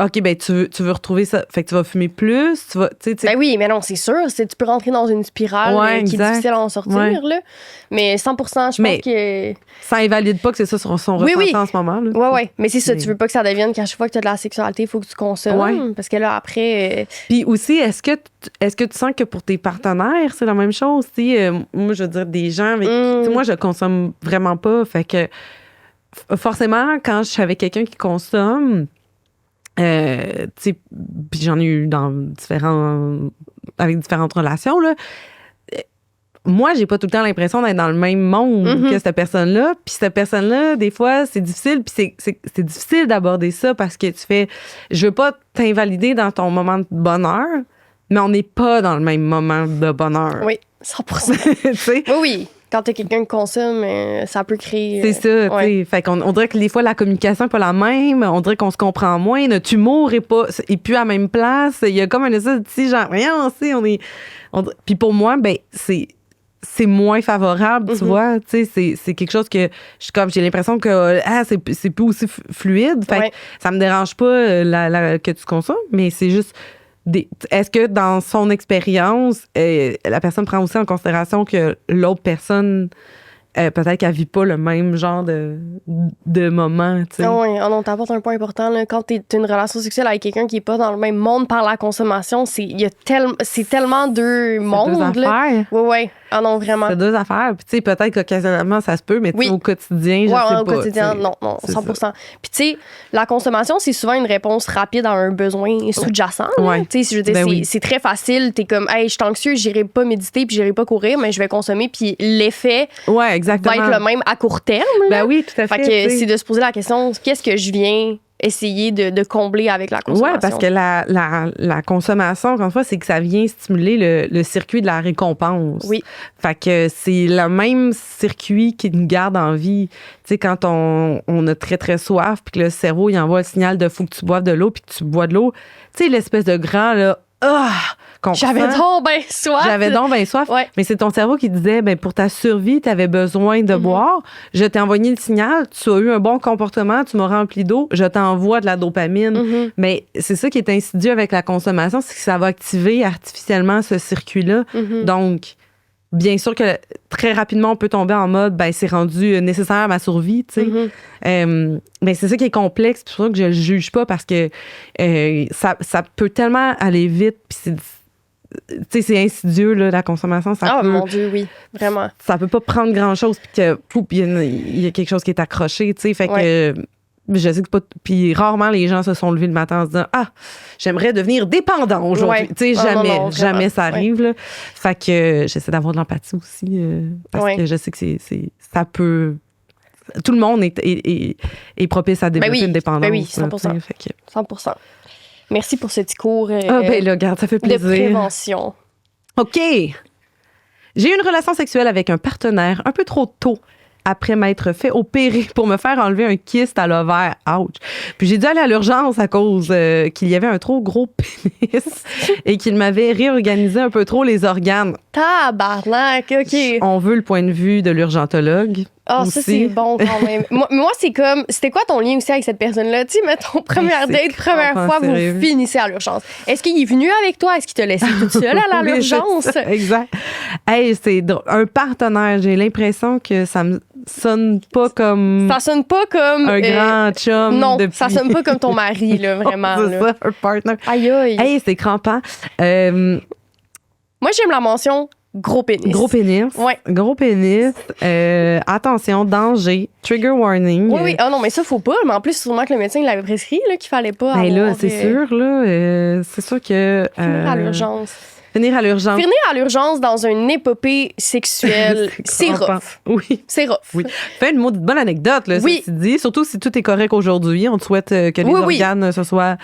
OK, ben tu veux retrouver ça. Fait que tu vas fumer plus. Ben oui, mais non, c'est sûr. Tu peux rentrer dans une spirale qui est difficile à en sortir. Là. Mais 100%, je pense que... Ça invalide pas que c'est ça son ressenti en ce moment. Oui. Mais c'est ça. Tu veux pas que ça devienne qu'à chaque fois que tu as de la sexualité, il faut que tu consommes. Parce que là, après... Puis aussi, est-ce que tu sens que pour tes partenaires, c'est la même chose? Moi, je veux dire, des gens avec qui... Moi, je consomme vraiment pas. Fait que forcément, quand je suis avec quelqu'un qui consomme... puis j'en ai eu avec différentes relations, là. Moi, j'ai pas tout le temps l'impression d'être dans le même monde que cette personne-là. Puis cette personne-là, des fois, c'est difficile. Puis c'est difficile d'aborder ça parce que tu fais... Je veux pas t'invalider dans ton moment de bonheur, mais on n'est pas dans le même moment de bonheur. Oui, 100%. Oui. Quand t'as quelqu'un qui consomme, ça peut créer... C'est ça, tu sais. Fait qu'on dirait que des fois, la communication n'est pas la même. On dirait qu'on se comprend moins. Notre humour est plus à la même place. Il y a comme un essai de petit genre, rien, puis pour moi, ben, c'est moins favorable, tu vois. Tu sais, c'est quelque chose que j'ai l'impression que c'est plus aussi fluide. Fait que ça me dérange pas que tu consommes, mais c'est juste... Est-ce que dans son expérience, la personne prend aussi en considération que l'autre personne, peut-être qu'elle vit pas le même genre de moment, tu sais? Oui, non, t'apportes un point important. Là. Quand t'as une relation sexuelle avec quelqu'un qui est pas dans le même monde par la consommation, c'est tellement deux mondes. Deux affaires. Oui. Ah non, vraiment. C'est 2 affaires. Puis tu sais, peut-être qu'occasionnellement, ça se peut, mais au quotidien, je sais pas. Au quotidien, non, 100%. Puis tu sais, la consommation, c'est souvent une réponse rapide à un besoin sous-jacent. Tu sais, je veux dire, c'est très facile. T'es comme, hey, je suis anxieux, j'irai pas méditer, puis j'irai pas courir, mais je vais consommer, puis l'effet va être le même à court terme. Là. Ben oui, tout à fait. Fait que c'est de se poser la question, qu'est-ce que je viens essayer de combler avec la consommation. Oui, parce que la consommation, encore une fois, c'est que ça vient stimuler le circuit de la récompense. Oui. Fait que c'est le même circuit qui nous garde en vie. Tu sais, quand on a très, très soif, puis que le cerveau, il envoie le signal de « faut que tu boives de l'eau », puis que tu bois de l'eau, tu sais, l'espèce de grand, là, qu'on J'avais ressent. donc ben soif. J'avais donc bien soif. Ouais. Mais c'est ton cerveau qui disait, ben, pour ta survie, tu avais besoin de boire. Je t'ai envoyé le signal, tu as eu un bon comportement, tu m'as rempli d'eau, je t'envoie de la dopamine. Mais c'est ça qui est insidieux avec la consommation, c'est que ça va activer artificiellement ce circuit-là. Donc, bien sûr que très rapidement, on peut tomber en mode, ben, c'est rendu nécessaire à ma survie, tu sais. Mais c'est ça qui est complexe, c'est pour ça que je le juge pas, parce que ça peut tellement aller vite, puis tu sais, c'est insidieux, là, la consommation. Ça peut, mon Dieu, oui, vraiment. Ça peut pas prendre grand-chose, puis que, il y a quelque chose qui est accroché, tu sais. Fait que je sais que pas. Puis rarement les gens se sont levés le matin en se disant, j'aimerais devenir dépendant aujourd'hui. Tu sais, jamais ça arrive, là. Fait que j'essaie d'avoir de l'empathie aussi, parce que je sais que ça peut. Tout le monde est propice à développer une dépendance. Ben oui, 100%. Là, fait que... 100%. Merci pour ce petit cours ben là, regarde, ça fait plaisir. de prévention. OK. J'ai eu une relation sexuelle avec un partenaire un peu trop tôt après m'être fait opérer pour me faire enlever un kyste à l'ovaire. Ouch. Puis j'ai dû aller à l'urgence à cause qu'il y avait un trop gros pénis et qu'il m'avait réorganisé un peu trop les organes. Tabarnak, OK. On veut le point de vue de l'urgentologue. Ah, ça, c'est bon quand même. moi, c'est comme... C'était quoi ton lien aussi avec cette personne-là? Tu sais, mettons, première fois, vous finissez à l'urgence. Est-ce qu'il est venu avec toi? Est-ce qu'il t'a laissé toute seule à l'urgence? Exact. Hey, c'est un partenaire. J'ai l'impression que ça me sonne pas comme... Ça sonne pas comme... un grand chum. Non, ça sonne pas comme ton mari, là, vraiment. C'est ça, un partner. Aïe, aïe. Hey, c'est crampant. Moi, j'aime la mention... Gros pénis. Gros pénis. Ouais. Gros pénis. Attention, danger. Trigger warning. Oui. Ah non, mais ça, faut pas. Mais en plus, sûrement que le médecin l'avait prescrit, là, qu'il fallait pas. Ben là, c'est sûr, là. C'est sûr que. Finir à l'urgence. Finir à l'urgence. Finir à l'urgence dans une épopée sexuelle, c'est rough. Oui. C'est rough. Oui. Fais une bonne anecdote, là, oui. ça, dit. Surtout si tout est correct aujourd'hui. On te souhaite que les organes se soient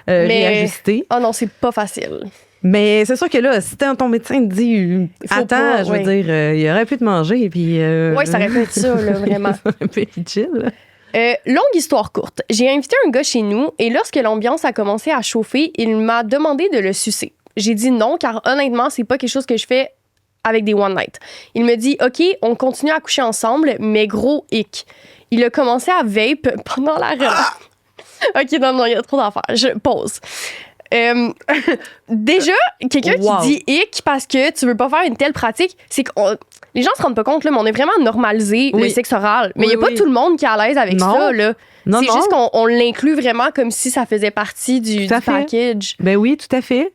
réajustés. Ah non, c'est pas facile. Mais c'est sûr que là, si ton médecin te dit attends, je veux dire, il aurait pu te manger. Puis, oui, ça aurait pu être ça, là, vraiment. Ça aurait pu être chill. Longue histoire courte. J'ai invité un gars chez nous et lorsque l'ambiance a commencé à chauffer, il m'a demandé de le sucer. J'ai dit non, car honnêtement, c'est pas quelque chose que je fais avec des one night. Il me dit OK, on continue à coucher ensemble, mais gros hic. Il a commencé à vape pendant la relation. OK, non, il y a trop d'affaires. Je pause. Déjà, quelqu'un qui dit hic parce que tu veux pas faire une telle pratique, c'est que les gens se rendent pas compte, là, mais on est vraiment normalisé le sexe oral. Mais il y a pas tout le monde qui est à l'aise avec ça, là. C'est juste qu'on l'inclut vraiment comme si ça faisait partie du package. Ben oui, tout à fait.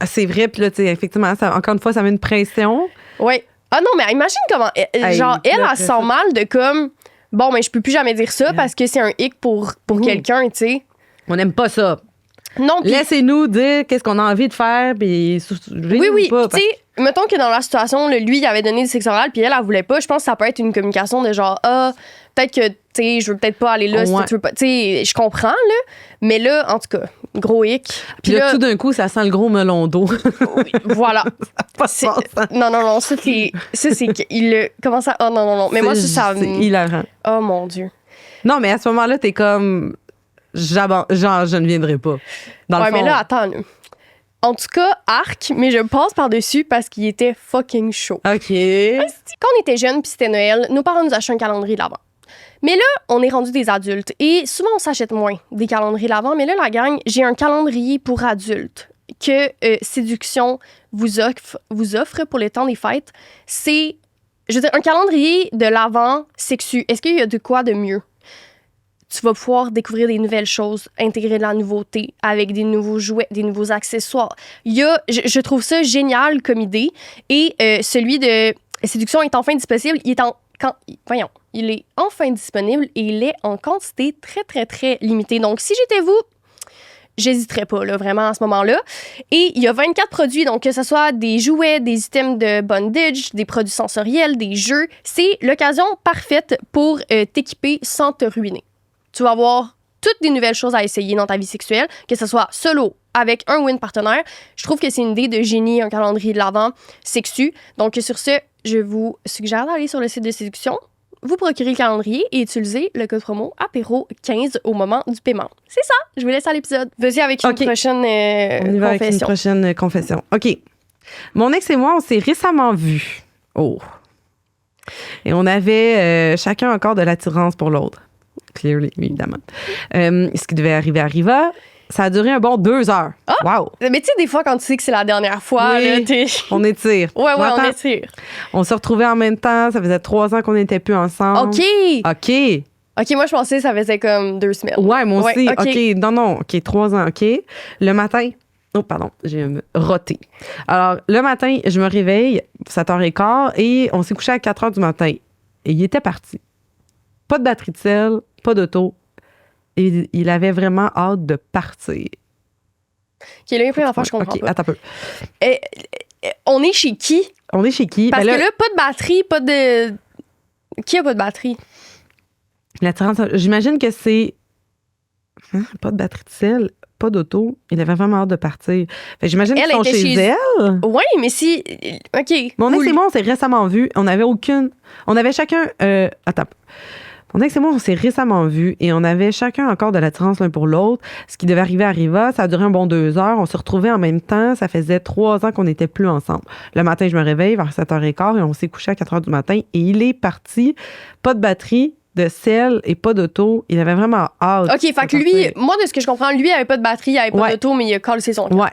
C'est vrai, puis là, tu sais, effectivement, encore une fois, ça met une pression. Oui. Ah non, mais imagine comment, genre, elle sent mal de comme, bon, mais je peux plus jamais dire ça parce que c'est un hic pour quelqu'un, tu sais. On n'aime pas ça. Non, laissez-nous dire qu'est-ce qu'on a envie de faire, puis oui, tu sais, mettons que dans la situation, lui, il avait donné du sexe oral, puis elle voulait pas. Je pense que ça peut être une communication de genre, peut-être que, tu sais, je veux peut-être pas aller là si tu veux pas. Tu sais, je comprends, là, mais là, en tout cas, gros hic. Puis là, tout d'un coup, ça sent le gros melon d'eau. Oui, voilà. Non, ça, c'est qu'il commence à. Oh non. Mais moi, ça. C'est hilarant. Oh mon Dieu. Non, mais à ce moment-là, t'es comme. Genre, je ne viendrai pas. Dans le fond. Mais là, attends. En tout cas, arc, mais je passe par-dessus parce qu'il était fucking chaud. OK. Quand on était jeunes puis c'était Noël, nos parents nous achetaient un calendrier de l'Avent. Mais là, on est rendu des adultes et souvent, on s'achète moins des calendriers de l'Avent. Mais là, la gang, j'ai un calendrier pour adultes que Séduction vous offre pour le temps des fêtes. C'est, je veux dire, un calendrier de l'Avent sexu. Est-ce qu'il y a de quoi de mieux? Tu vas pouvoir découvrir des nouvelles choses, intégrer de la nouveauté avec des nouveaux jouets, des nouveaux accessoires. Je trouve ça génial comme idée. Et celui de Séduction est enfin disponible. Il est enfin disponible et il est en quantité très, très, très limitée. Donc, si j'étais vous, j'hésiterais pas, là, vraiment, à ce moment-là. Et il y a 24 produits, donc que ce soit des jouets, des items de bondage, des produits sensoriels, des jeux, c'est l'occasion parfaite pour t'équiper sans te ruiner. Tu vas avoir toutes des nouvelles choses à essayer dans ta vie sexuelle, que ce soit solo, avec un ou une partenaire. Je trouve que c'est une idée de génie, un calendrier de l'Avent sexu. Donc, sur ce, je vous suggère d'aller sur le site de Séduction. vous procurer le calendrier et utiliser le code promo apéro15 au moment du paiement. C'est ça. Je vous laisse à l'épisode. Vas-y avec une prochaine On y va confession. avec une prochaine confession. OK. Mon ex et moi, on s'est récemment vus. Oh. Et on avait chacun encore de l'attirance pour l'autre. Clearly, évidemment. Ce qui devait arriver arriva. Ça a duré un bon 2 heures. Ah! Wow! Mais tu sais, des fois, quand tu sais que c'est la dernière fois, oui, là, on étire. Ouais, on étire. On s'est retrouvés en même temps. Ça faisait 3 ans qu'on n'était plus ensemble. OK! OK, moi, je pensais que ça faisait comme 2 semaines. Ouais, moi aussi. OK. Non. OK, 3 ans. OK. Le matin... Oh, pardon, j'ai roté. Alors, le matin, je me réveille, 7h15, et on s'est couché à 4h du matin. Et il était parti. Pas de batterie de sel, pas d'auto. Et il avait vraiment hâte de partir. OK, là, il y a plein d'enfants, je comprends pas. Attends un peu. On est chez qui? On est chez qui? Parce que là, pas de batterie, pas de... Qui a pas de batterie? L'attirance, j'imagine que c'est... pas de batterie de sel, pas d'auto. Il avait vraiment hâte de partir. Fait, j'imagine qu'ils sont chez elle. Oui, mais si... OK. Mon ex et moi, on s'est récemment vus. On avait chacun... Attends. Mon ex et moi, on s'est récemment vus et on avait chacun encore de l'attirance l'un pour l'autre. Ce qui devait arriva. Ça a duré un bon 2 heures. On se retrouvait en même temps. Ça faisait 3 ans qu'on n'était plus ensemble. Le matin, je me réveille vers 7h15 et on s'est couché à 4h du matin. Et il est parti. Pas de batterie, de sel et pas d'auto. Il avait vraiment hâte. OK, fait que lui, moi, de ce que je comprends, lui, il avait pas de batterie, il avait pas d'auto, mais il a collé son camp. Ouais.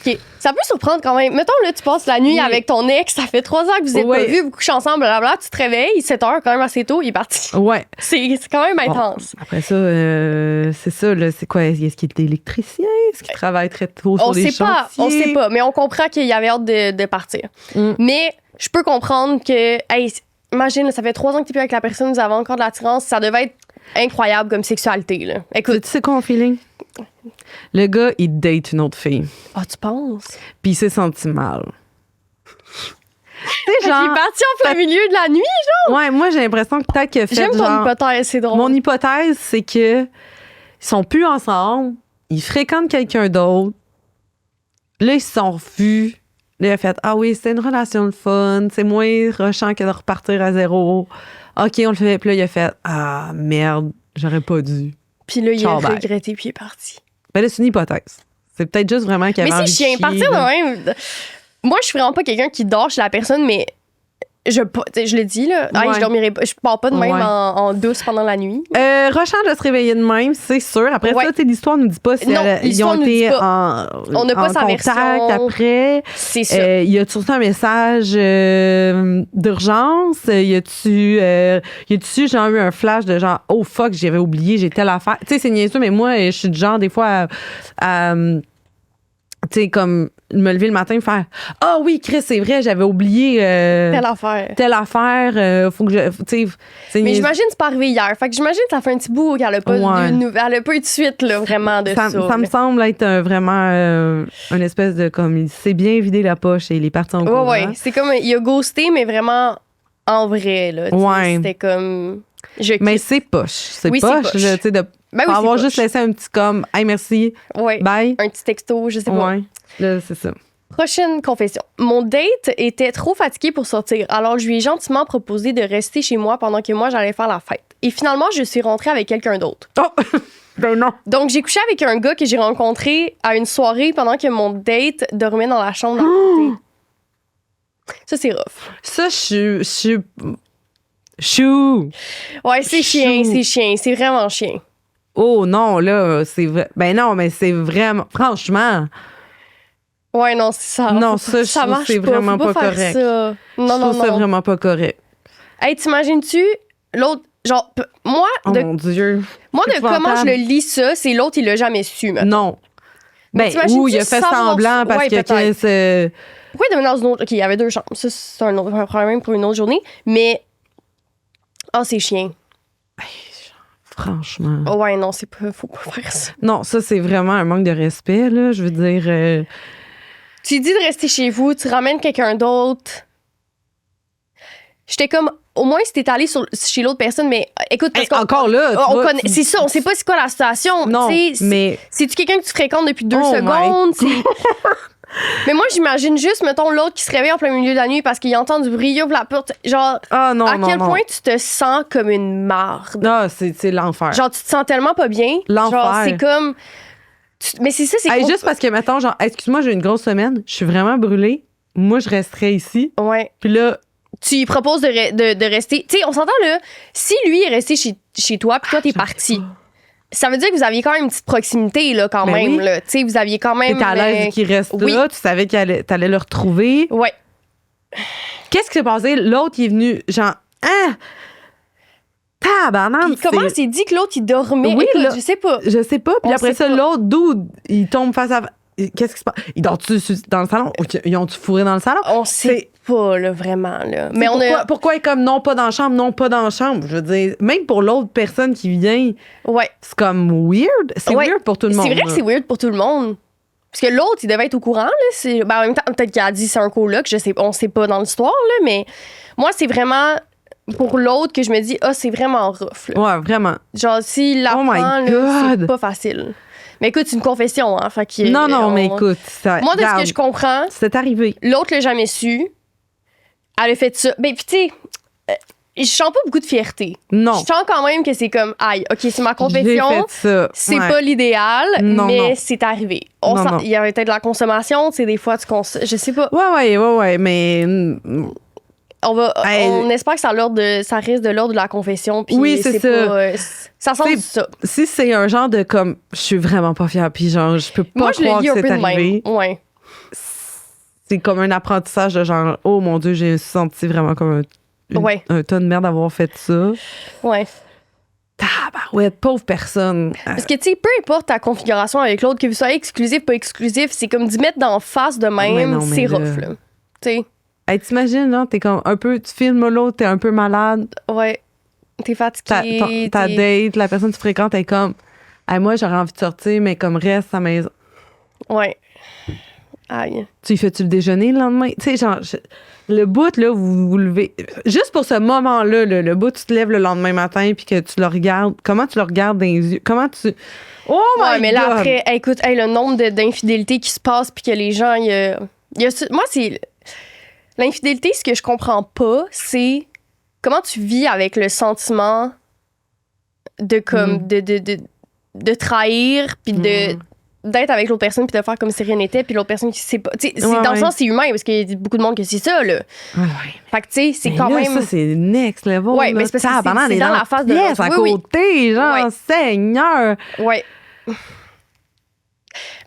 OK. Ça peut surprendre quand même. Mettons, là, tu passes la nuit avec ton ex, ça fait 3 ans que vous êtes pas vus, vous couchez ensemble, blablabla, tu te réveilles, 7h, quand même assez tôt, il est parti. Ouais. C'est quand même intense. Bon, après ça, c'est ça, là, c'est quoi? Est-ce qu'il est électricien? Est-ce qu'il travaille très tôt sur les chantiers? On sait pas, mais on comprend qu'il avait hâte de partir. Mais je peux comprendre que, imagine, là, ça fait 3 ans que t'es plus avec la personne, vous avez encore de l'attirance, ça devait être incroyable comme sexualité, là. Écoute. Tu sais quoi mon feeling? Le gars, il date une autre fille. Ah, tu penses? Puis il s'est senti mal. Il est parti en plein milieu de la nuit, genre? Ouais, moi, j'ai l'impression que peut-être qu'il a fait J'aime ton hypothèse, c'est drôle. Mon hypothèse, c'est que ils sont plus ensemble, ils fréquentent quelqu'un d'autre. Là, ils se sont revus. Là, il a fait « Ah oui, c'était une relation de fun, c'est moins rushant que de repartir à zéro. OK, on le fait. » Puis là, il a fait « Ah, merde, j'aurais pas dû. » Puis là, il a regretté, puis il est parti. Ben là, c'est une hypothèse. C'est peut-être juste vraiment qu'il avait envie de chier. Mais c'est chiant. Partir de même... Moi, je suis vraiment pas quelqu'un qui dort chez la personne, mais je le dis, là. Je dormirai pas. Je pars pas de même en douce pendant la nuit. Rushant de se réveiller de même, c'est sûr. Après ça, l'histoire nous dit pas si ils ont été on n'a pas sa version après. C'est ça. Y a-tu reçu un message d'urgence? Y a-tu genre eu un flash de genre oh fuck, j'avais oublié, j'ai telle affaire. Tu sais, c'est niaiseux, mais moi, je suis du genre des fois à tu sais, comme me lever le matin et faire « Ah oui, Chris, c'est vrai, j'avais oublié... Telle affaire. Faut que je... » Tu sais, mais j'imagine que c'est pas arrivé hier. Fait que j'imagine que ça fait un petit bout qu'elle a pas eu de suite, là, vraiment, de ça. Ça me semble être vraiment une espèce de... comme il s'est bien vidé la poche et il est parti en courant. Ouais. C'est comme... Il a ghosté, mais vraiment en vrai, là. C'était comme... Mais c'est poche. C'est poche. Tu sais, de avoir juste laissé un petit comme « Hey, merci. Bye. » Un petit texto, je sais pas. Ouais. Là, c'est ça. Prochaine confession. Mon date était trop fatigué pour sortir, alors je lui ai gentiment proposé de rester chez moi pendant que moi, j'allais faire la fête. Et finalement, je suis rentrée avec quelqu'un d'autre. Oh! Ben non. Donc, j'ai couché avec un gars que j'ai rencontré à une soirée pendant que mon date dormait dans la chambre d'à côté. Ça, c'est rough. Ça, je suis... Chou! Ouais, c'est chien. C'est vraiment chien. Oh non, là, c'est vrai. Ben non, mais c'est vraiment... Franchement... Ouais, non, c'est ça. Non, ça marche c'est pas. Vraiment pas correct. Ça. Non, je trouve ça vraiment pas correct. Hey, t'imagines-tu l'autre... Genre, moi... Oh mon Dieu. Moi, de comment je le lis ça, c'est l'autre, il l'a jamais su, maintenant. Non. Ben, ou il a fait semblant parce que c'est... Pourquoi il devenait dans une autre... OK, il y avait 2 chambres. Ça, c'est un problème pour une autre journée. Mais... Ah, c'est chien. Franchement. Oh ouais, non, faut pas faire ça. Non, ça, c'est vraiment un manque de respect, là. Je veux dire... Tu dis de rester chez vous, tu ramènes quelqu'un d'autre. J'étais comme... Au moins, si t'es allé chez l'autre personne, mais écoute, parce encore là, c'est ça, on sait pas c'est quoi la situation. Non, mais... C'est-tu quelqu'un que tu fréquentes depuis 2 secondes? Mais moi, j'imagine juste, mettons, l'autre qui se réveille en plein milieu de la nuit parce qu'il entend du bruit, il ouvre la porte. Genre, non, à quel non. point tu te sens comme une marde. Non, c'est l'enfer. Genre, tu te sens tellement pas bien. L'enfer. Genre, c'est comme... Mais c'est ça, c'est... Hey, juste parce que, mettons, genre, excuse-moi, j'ai une grosse semaine, je suis vraiment brûlée. Moi, je resterais ici. Ouais. Puis là... Tu lui proposes de rester... Tu sais, on s'entend, là, si lui est resté chez toi puis toi, t'es parti... Ça veut dire que vous aviez quand même une petite proximité, là, quand même. Oui. Là. Tu sais, vous aviez quand même... T'étais à l'aise qu'il reste là, tu savais que t'allais le retrouver. Ouais. Qu'est-ce qui s'est passé? L'autre, il est venu, genre, tabarnak! Puis comment c'est dit que l'autre, il dormait? Oui, Écoute, là, je sais pas. Je sais pas. Puis On après sait ça, pas. l'autre, dude, il tombe face à... Qu'est-ce qui se passe? Il dort-tu dans le salon? Ils ont-tu fourré dans le salon? On sait pas, là, vraiment, là. Mais on pourquoi est comme non, pas dans la chambre, non, pas dans la chambre? Je veux dire, même pour l'autre personne qui vient, Ouais. c'est comme weird. C'est Ouais. weird pour tout le monde. C'est vrai que là. c'est weird pour tout le monde. Parce que l'autre, il devait être au courant, là. Ben, en même temps, peut-être qu'il a dit c'est un coloc, on sait pas dans l'histoire, là, mais moi, c'est vraiment pour l'autre que je me dis, c'est vraiment rough, là. Ouais, vraiment. Genre, s'il l'apprend, Oh my là, God. c'est pas facile. Mais écoute, c'est une confession, hein. Fait que, Non, mais écoute, ça, moi, de ce regarde, que je comprends, c'est arrivé. l'autre l'a jamais su. Elle a fait ça. Ben, puis tu sais, je sens pas beaucoup de fierté. Non. Je sens quand même que c'est comme, aïe, OK, c'est ma J'ai confession. fait ça. C'est Ouais. pas l'idéal, Non, mais non. c'est arrivé. Non. Il y avait peut-être de la consommation, tu sais, des fois, je sais pas. Ouais, mais... On espère que ça reste de l'ordre de la confession. Puis Oui, c'est ça. Pas, ça semble C'est- ça. Si c'est un genre de comme, je suis vraiment pas fière, puis genre, je peux pas Moi, je le croire lis que un peu c'est de arrivé. même. Ouais. C'est comme un apprentissage de genre, oh mon Dieu, j'ai senti vraiment comme Ouais. un tas de merde d'avoir fait ça. Ouais. Tabarouette, pauvre personne. Parce que, tu sais, peu importe ta configuration avec l'autre, que vous soyez exclusif, pas exclusif, c'est comme d'y mettre d'en face de Mais même, non, mais c'est là- rough, là. Tu sais, Hey, t'imagines, là, t'es comme un peu, tu filmes l'autre, t'es un peu malade, ouais. T'es fatigué. ta date, la personne que tu fréquentes est comme, hey, moi j'aurais envie de sortir, mais comme reste à la maison. Ouais. Aïe. Tu y fais-tu le déjeuner le lendemain? Tu sais, genre, le bout, là, vous levez. Juste pour ce moment-là, le bout, tu te lèves le lendemain matin puis que tu le regardes. Comment tu le regardes dans les yeux? Comment tu. Oh my Ouais, mais là, God! après, hey, écoute, hey, le nombre d'infidélités qui se passent puis que les gens, moi, c'est. L'infidélité, ce que je comprends pas, c'est comment tu vis avec le sentiment de comme de trahir puis d'être avec l'autre personne puis de faire comme si rien n'était puis l'autre personne qui sait pas. Tu sais, c'est dans le sens c'est humain parce qu'il y a beaucoup de monde que c'est ça là. Ouais. Fait que tu sais, c'est Mais quand là, même ça, c'est next level. Ouais, là. mais c'est parce que Tabarnak, c'est les dans gens la face de pièces l'autre. à Oui, côté, genre, Ouais. Seigneur. ouais.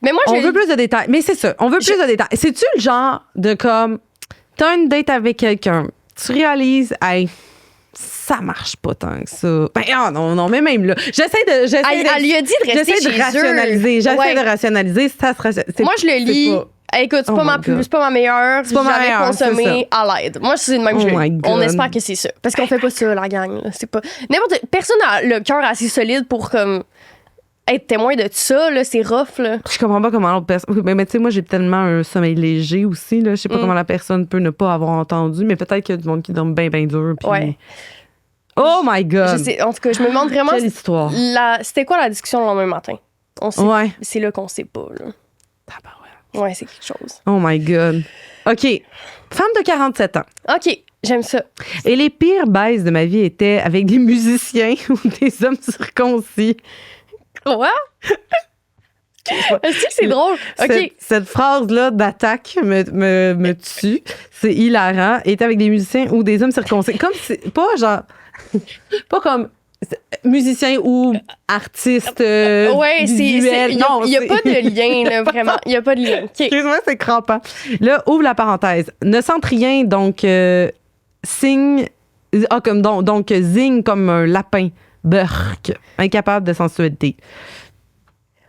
Mais moi On veut plus de détails. Mais c'est ça, on veut plus de détails. C'est-tu le genre de comme, t'as une date avec quelqu'un, tu réalises, hey, ça marche pas tant que ça. Ben, non, mais même là, elle lui a dit de rester J'essaie de chez rationaliser. eux. J'essaie Ouais. de rationaliser. Ça se rationalise. Moi, je le lis. Écoute, c'est Oh pas my God. c'est pas ma meilleure. C'est pas ma J'avais meilleure, consommé à l'aide. Moi, c'est le même Oh que je le my lis. God. On espère que c'est ça. Parce qu'on fait pas ça, la gang. là. C'est pas. Personne n'a le cœur assez solide pour comme être témoin de ça. Là, c'est rough. Là. Je comprends pas comment l'autre personne. Mais tu sais, moi, j'ai tellement un sommeil léger aussi. Là. Je sais pas comment la personne peut ne pas avoir entendu, mais peut-être qu'il y a du monde qui dorme bien, bien dur. Puis... Ouais. Oh my God! Je sais, en tout cas, je me demande vraiment. Quelle histoire. C'était quoi la discussion le lendemain matin? On sait. Ouais. C'est là qu'on sait pas. Là. Tabarouette. Ouais, c'est quelque chose. Oh my God. OK. Femme de 47 ans. OK, j'aime ça. Et les pires baises de ma vie étaient avec des musiciens ou des hommes circoncis. Quoi? Est-ce que c'est drôle? OK. Cette phrase-là d'attaque me tue. C'est hilarant. Était avec des musiciens ou des hommes circoncis. Comme c'est pas genre. Pas comme musicien ou artiste Ouais, visuel. il Non, n'y a c'est- pas de lien, là, vraiment. Il n'y a pas de lien. OK. Excuse-moi, c'est crampant. Là, ouvre la parenthèse. Ne sente rien, donc signe. Ah, donc zigne comme un lapin. Burk. Incapable de sensualité.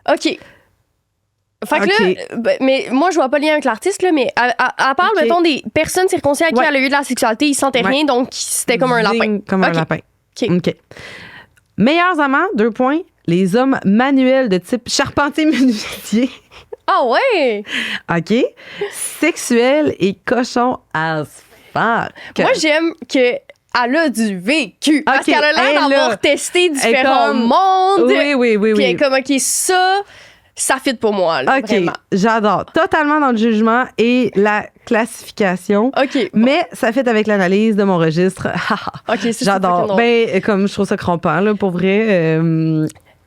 OK. Fait que OK. là, mais moi, je vois pas le lien avec l'artiste, là, mais à part, OK. mettons, des personnes circoncis à qui Ouais. elle a eu de la sexualité, ils sentaient Ouais. rien, donc c'était comme un lapin. Zigne comme un OK. lapin. OK. OK. Meilleurs amants, 2 points. Les hommes manuels de type charpentier-menuisier. Ah ouais! OK. Sexuel et cochon as fuck. Moi, j'aime que elle a du vécu. Parce OK, qu'elle a l'air elle, d'avoir là, testé elle est différents comme- mondes. Oui. Puis elle est comme, OK, ça, ça fit pour moi, là, OK, vraiment. j'adore. Totalement dans le jugement et la classification. OK. Bon. Mais ça fit avec l'analyse de mon registre. OK, c'est J'adore. drôle. Ben, comme je trouve ça crampant, là, pour vrai.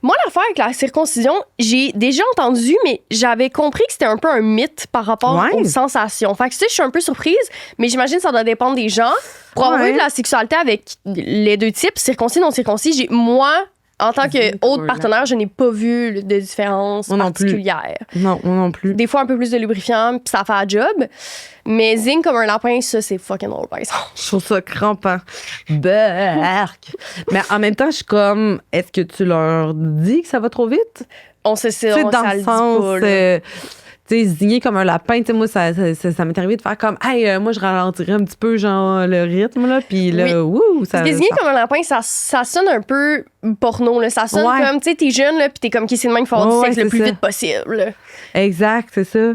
Moi, l'affaire avec la circoncision, j'ai déjà entendu, mais j'avais compris que c'était un peu un mythe par rapport aux sensations. Fait que, tu sais, je suis un peu surprise, mais j'imagine que ça doit dépendre des gens. Pour avoir eu de la sexualité avec les deux types, circoncis, non circoncis, moi, en tant que autre partenaire, je n'ai pas vu de différence particulière. Non, moi non plus. Des fois, un peu plus de lubrifiant, puis ça fait un job. Mais zing comme un lapin, ça, c'est fucking drôle, par exemple. Je trouve ça crampant. Berk. Mais en même temps, je suis comme, est-ce que tu leur dis que ça va trop vite? On sait ça, on dans le sens, tu sais, zigner comme un lapin, tu sais, moi, ça m'est arrivé de faire comme, hey, moi, je ralentirais un petit peu, genre, le rythme, là, puis là, wouh, ça. Zigner comme un lapin, ça sonne un peu porno, là. Ça sonne comme, tu sais, t'es jeune, là, puis t'es comme, qui c'est le même qu'il faut avoir du sexe le plus vite possible. Exact, c'est ça.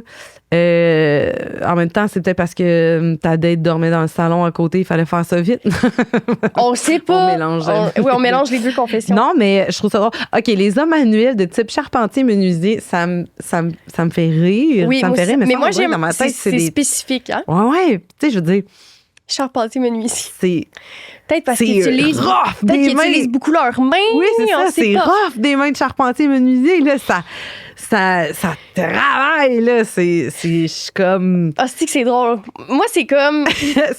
En même temps, c'est peut-être parce que ta date dormait dans le salon à côté, il fallait faire ça vite. On sait pas. On mélange les deux confessions. Non, mais je trouve ça drôle. OK, les hommes manuels de type charpentier-menuisier, ça me fait rire. Oui, ça me fait rire, mais moi, j'aime. Dans ma tête, c'est spécifique, hein? Ouais. Tu sais, je veux dire. Charpentier-menuisier. C'est. Peut-être parce qu'ils utilisent beaucoup leurs mains. Oui, c'est ça. C'est rough des mains de charpentier-menuisier. Là, ça travaille, là. Je suis comme. Ah, c'est drôle. Moi, c'est comme.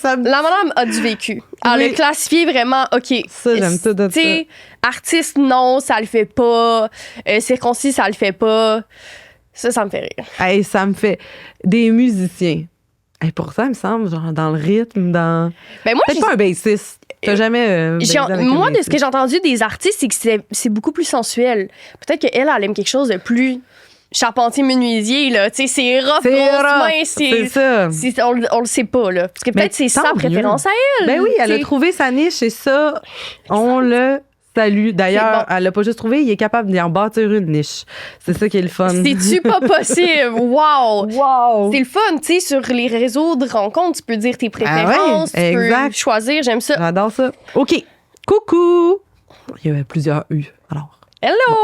La madame a du vécu. Elle a classifié vraiment, OK. Ça, j'aime tout de ça. Tu sais, artiste, non, ça le fait pas. Circoncis, ça le fait pas. Ça me fait rire. Hey, ça me fait. Des musiciens. Et pourtant, il me semble, genre, dans le rythme, dans. Ben moi, peut-être pas un bassiste. T'as jamais. Moi, de ce que j'ai entendu des artistes, c'est que c'est beaucoup plus sensuel. Peut-être qu'elle, elle aime quelque chose de plus charpentier-menuisier, là. Tu sais, c'est rough, grosse main. C'est ça. On le sait pas, là. Parce que peut-être c'est sa préférence à elle. Ben oui, elle a trouvé sa niche et ça, on le salue. D'ailleurs, elle l'a pas juste trouvé, il est capable d'y en bâtir une niche. C'est ça qui est le fun. C'est-tu pas possible? Wow! C'est le fun, tu sais, sur les réseaux de rencontres, tu peux dire tes préférences, tu peux choisir, j'aime ça. J'adore ça. OK. Coucou! Il y avait plusieurs U, alors. Hello!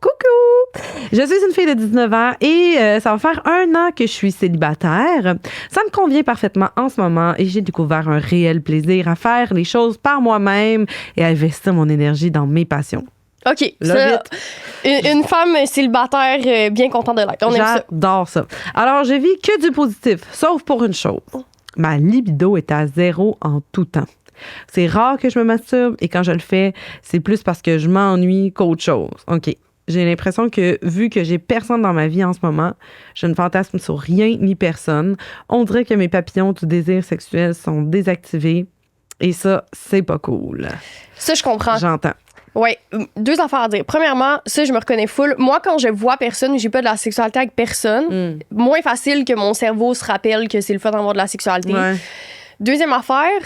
Coucou! Je suis une fille de 19 ans et ça va faire 1 an que je suis célibataire. Ça me convient parfaitement en ce moment et j'ai découvert un réel plaisir à faire les choses par moi-même et à investir mon énergie dans mes passions. OK. Une femme célibataire bien contente de l'être. On aime ça. J'adore ça. Alors, je vis que du positif, sauf pour une chose. Ma libido est à 0 en tout temps. C'est rare que je me masturbe et quand je le fais, c'est plus parce que je m'ennuie qu'autre chose. OK. J'ai l'impression que, vu que j'ai personne dans ma vie en ce moment, je ne fantasme sur rien ni personne. On dirait que mes papillons du désir sexuel sont désactivés et ça, c'est pas cool. Ça, je comprends. J'entends. Oui, 2 affaires à dire. Premièrement, ça, je me reconnais full. Moi, quand je vois personne, j'ai pas de la sexualité avec personne, moins facile que mon cerveau se rappelle que c'est le fun d'avoir de la sexualité. Ouais. Deuxième affaire,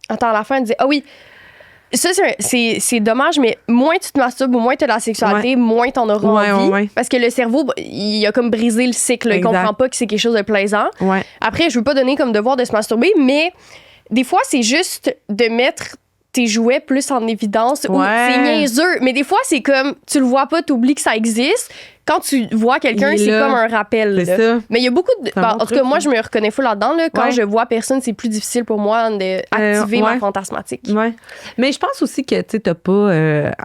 attends, à la fin, elle disait, ah oui, ça, c'est dommage, mais moins tu te masturbes ou moins tu as de la sexualité, moins t'en auras envie. Ouais. Parce que le cerveau, il a comme brisé le cycle. Là, il comprend pas que c'est quelque chose de plaisant. Ouais. Après, je veux pas donner comme devoir de se masturber, mais des fois, c'est juste de mettre tes jouets plus en évidence. Ou c'est niaiseux. Mais des fois, c'est comme, tu le vois pas, t'oublies que ça existe. Quand tu vois quelqu'un, c'est comme un rappel. C'est ça. Mais il y a beaucoup de... en tout cas, moi, je me reconnais full là-dedans. Là. Quand je vois personne, c'est plus difficile pour moi d'activer ma fantasmatique. Ouais. Mais je pense aussi que tu n'as pas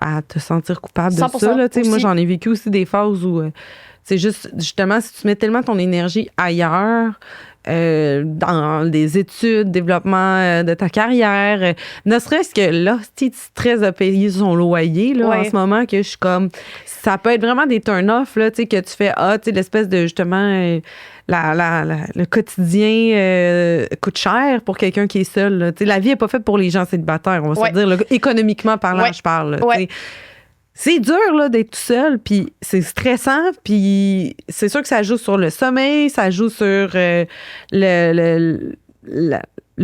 à te sentir coupable de ça. Là, moi, j'en ai vécu aussi des phases où c'est juste, justement, si tu mets tellement ton énergie ailleurs... dans des études, développement de ta carrière, ne serait-ce que là, tu stress à payer son loyer là, en ce moment, que je suis comme, ça peut être vraiment des turn-off là, que tu fais, l'espèce de justement, le quotidien coûte cher pour quelqu'un qui est seul. Là. La vie n'est pas faite pour les gens célibataires, on va se dire, là, économiquement parlant, je parle. Là, c'est dur là, d'être tout seul, puis c'est stressant, puis c'est sûr que ça joue sur le sommeil, ça joue sur le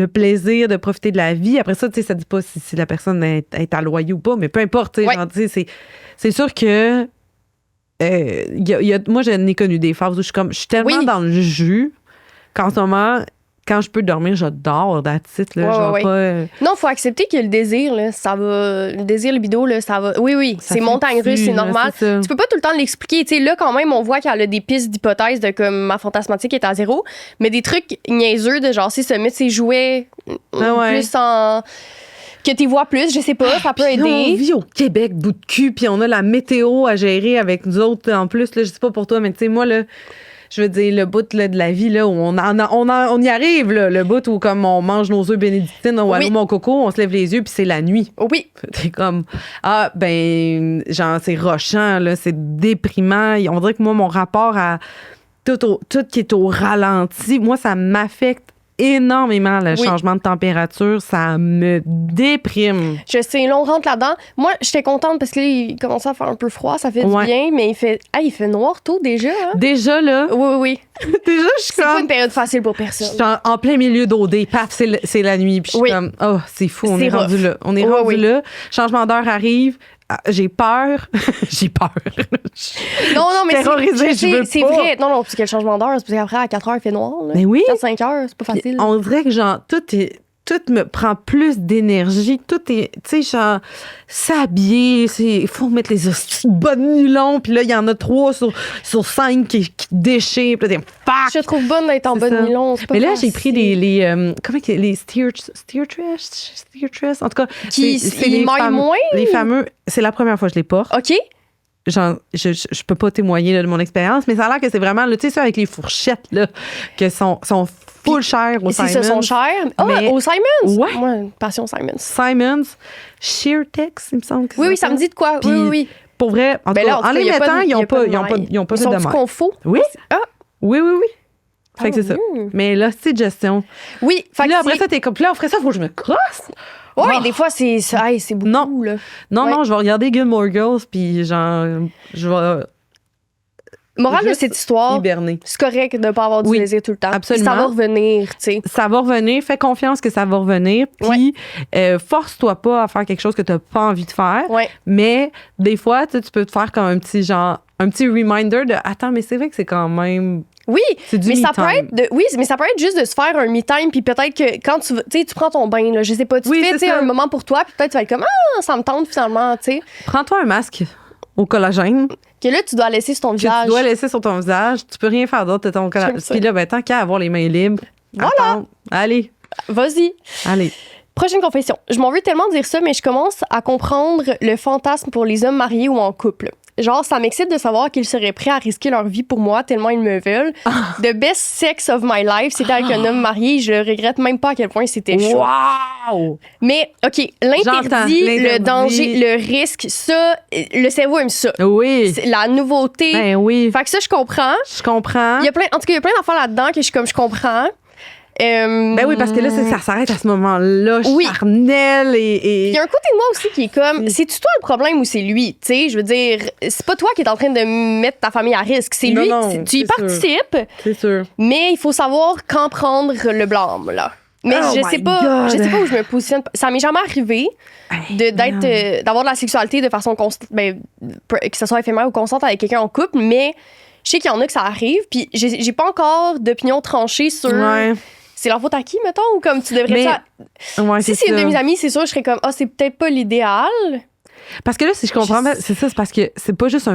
plaisir de profiter de la vie. Après ça, ça dit pas si la personne est à loyer ou pas, mais peu importe. C'est sûr que moi, j'en ai connu des phases où je suis tellement dans le jus qu'en ce moment, quand je peux dormir, je dors, that's it, là. Je vais pas... Non, faut accepter que le désir, là, ça va... Le désir libido, là, ça va... Oui, ça c'est montagne russe, c'est là, normal. c'est Tu peux pas tout le temps l'expliquer. Tu sais, là, quand même, on voit qu'elle a des pistes d'hypothèse de comme ma fantasmatique est à 0, mais des trucs niaiseux de genre, si se mettre ses jouets plus en... Que tu vois plus, je sais pas, ça peut aider. On vit au Québec, bout de cul, puis on a la météo à gérer avec nous autres. En plus, là, je sais pas pour toi, mais tu sais, moi, là... Je veux dire, le bout là, de la vie, là, où on y arrive, là, le bout où comme on mange nos œufs bénédictines, ou allô mon coco, on se lève les yeux, puis c'est la nuit. Oui. C'est comme, genre, c'est rochant, là, c'est déprimant. On dirait que moi, mon rapport à tout qui est au ralenti, moi, ça m'affecte énormément le changement de température, ça me déprime. Je sais, là, on rentre là-dedans. Moi, j'étais contente parce qu'il commençait à faire un peu froid, ça fait du bien, mais il fait noir tôt déjà. Hein? Déjà, là? Oui. Déjà, je suis comme... C'est pas une période facile pour personne. Je suis en plein milieu d'OD, paf, c'est la nuit, puis je suis comme, oh, c'est fou, on est rendu là. On est rendu là. Changement d'heure arrive. J'ai peur. Non, mais c'est vrai. Non, parce que le changement d'heure, c'est parce qu'après, à 4 heures, il fait noir. Là. Mais oui. 4-5 heures, c'est pas facile. On dirait que, genre, tout me prend plus d'énergie. Tout est, tu sais, genre, s'habiller, il faut mettre les bonnes nylons, puis là, il y en a 3 sur 5 qui déchirent, puis là, je trouve bonne d'être en bonne nylon. Mais là, j'ai pris les steer dress, en tout cas. C'est les mailles moins? Les fameux, c'est la première fois que je les porte. OK. Genre, je peux pas témoigner là, de mon expérience, mais ça a l'air que c'est vraiment, tu sais, ça avec les fourchettes, là, que sont full chères au Simons. Si ce sont chers. Au Simons? Ouais. Moi, passion Simons. Simons, Sheertex, il me semble que c'est oui, ça me dit de quoi. Oui. Pour vrai, en tout cas, en les mettant, ils n'ont pas fait de mal. Ils sont du confo? Oui. Oui. Fait que c'est ça. Mais là, c'est de gestion. Oui. Fait que là, après ça, t'es comme, là, après ça, il faut que je me crosse. Oui, des fois, c'est beaucoup. Non, là. Non, je vais regarder Gilmore Girls, puis genre, je vais... Morale de cette histoire, hiberner. C'est correct de ne pas avoir du plaisir tout le temps. Absolument. Ça va revenir, tu sais. Ça va revenir. Fais confiance que ça va revenir. Puis, force-toi pas à faire quelque chose que tu n'as pas envie de faire. Ouais. Mais des fois, tu peux te faire comme un petit reminder de « Attends, mais c'est vrai que c'est quand même... » Oui, c'est du mais ça peut me-time. mais ça peut être juste de se faire un me-time, puis peut-être que quand tu prends ton bain, là, je sais pas, tu fais un moment pour toi, puis peut-être tu vas être comme ça me tente finalement, tu sais. Prends-toi un masque au collagène. Que là, tu dois laisser sur ton visage. Tu dois laisser sur ton visage. Tu peux rien faire d'autre de ton collagène. Puis là, tant qu'à avoir les mains libres. Voilà. Attends. Allez. Vas-y. Allez. Prochaine confession. Je m'en veux tellement dire ça, mais je commence à comprendre le fantasme pour les hommes mariés ou en couple. Genre, ça m'excite de savoir qu'ils seraient prêts à risquer leur vie pour moi tellement ils me veulent. The best sex of my life, c'était avec un homme marié. Je le regrette même pas à quel point c'était chaud. Wow! Mais, OK, l'interdit, le danger, le risque, ça, le cerveau aime ça. Oui. C'est la nouveauté. Ben oui. Fait que ça, je comprends. Je comprends. En tout cas, il y a plein d'affaires là-dedans que je comprends. Ben oui, parce que là, ça s'arrête à ce moment-là, charnel et... Il y a un côté de moi aussi qui est comme, c'est-tu toi le problème ou c'est lui? Tu sais, je veux dire, c'est pas toi qui es en train de mettre ta famille à risque, c'est lui. Tu y participes. C'est sûr. Mais il faut savoir quand prendre le blâme, là. Mais je sais pas où je me positionne. Ça m'est jamais arrivé d'avoir de la sexualité de façon constante, que ce soit éphémère ou constante avec quelqu'un en couple, mais je sais qu'il y en a que ça arrive, puis j'ai pas encore d'opinion tranchée sur... Ouais. C'est leur faute à qui, mettons, ou comme tu devrais... Si c'est une de mes amies, c'est sûr, je serais comme, c'est peut-être pas l'idéal. Parce que là, si je comprends bien, c'est ça, c'est parce que c'est pas juste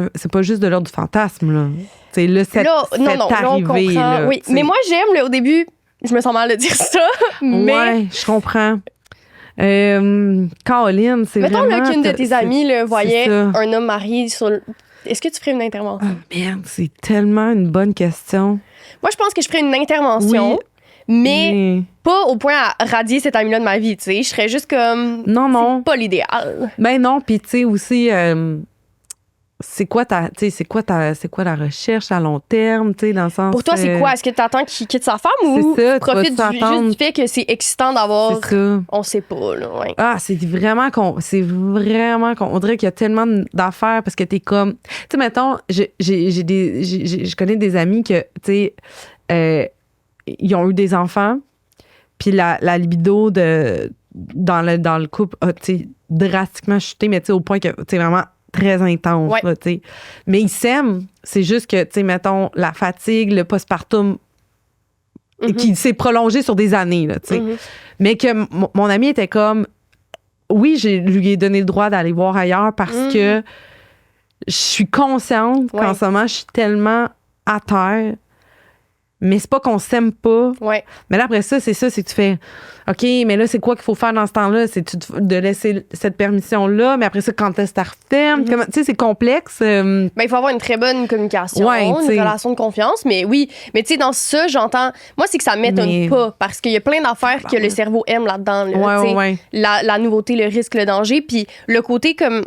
de l'ordre du fantasme, là. C'est là, c'est arrivé, là. Oui, mais moi, j'aime, là, au début, je me sens mal de dire ça, mais... Ouais, je comprends. Caroline, c'est mettons, vraiment... Mettons qu'une de tes amies, voyait un homme marié sur... Est-ce que tu ferais une intervention? Oh, merde, c'est tellement une bonne question. Moi, je pense que je ferais une intervention. Oui. Mais pas au point à radier cet ami-là de ma vie, tu sais. Je serais juste comme... Non. C'est pas l'idéal. Ben non, puis tu sais aussi... c'est quoi la recherche à long terme, tu sais, dans le sens... Pour toi, c'est quoi? Est-ce que tu attends qu'il quitte sa femme ou tu profites juste du fait que c'est excitant d'avoir... C'est ça. On sait pas, là, ouais. C'est vraiment on dirait qu'il y a tellement d'affaires parce que t'es comme... Tu sais, mettons, je connais des amis que, tu sais... ils ont eu des enfants, puis la libido dans le couple a drastiquement chuté, mais au point que c'est vraiment très intense. Ouais. Là, mais ils s'aiment. C'est juste que, mettons, la fatigue, le postpartum qui s'est prolongé sur des années, là, tu sais. Mais que mon ami était comme, oui, je lui ai donné le droit d'aller voir ailleurs parce que je suis consciente qu'en ce moment, je suis tellement à terre. Mais c'est pas qu'on s'aime pas. Ouais. Mais là, après ça, c'est que tu fais OK, mais là, c'est quoi qu'il faut faire dans ce temps-là? C'est de laisser cette permission-là, mais après ça, quand est-ce que tu refermes? Tu sais, c'est complexe. Ben, il faut avoir une très bonne communication, une relation de confiance. Mais oui, mais tu sais, dans ça, j'entends. Moi, c'est que ça m'étonne pas parce qu'il y a plein d'affaires que le cerveau aime là-dedans. Là, la nouveauté, le risque, le danger. Puis le côté comme.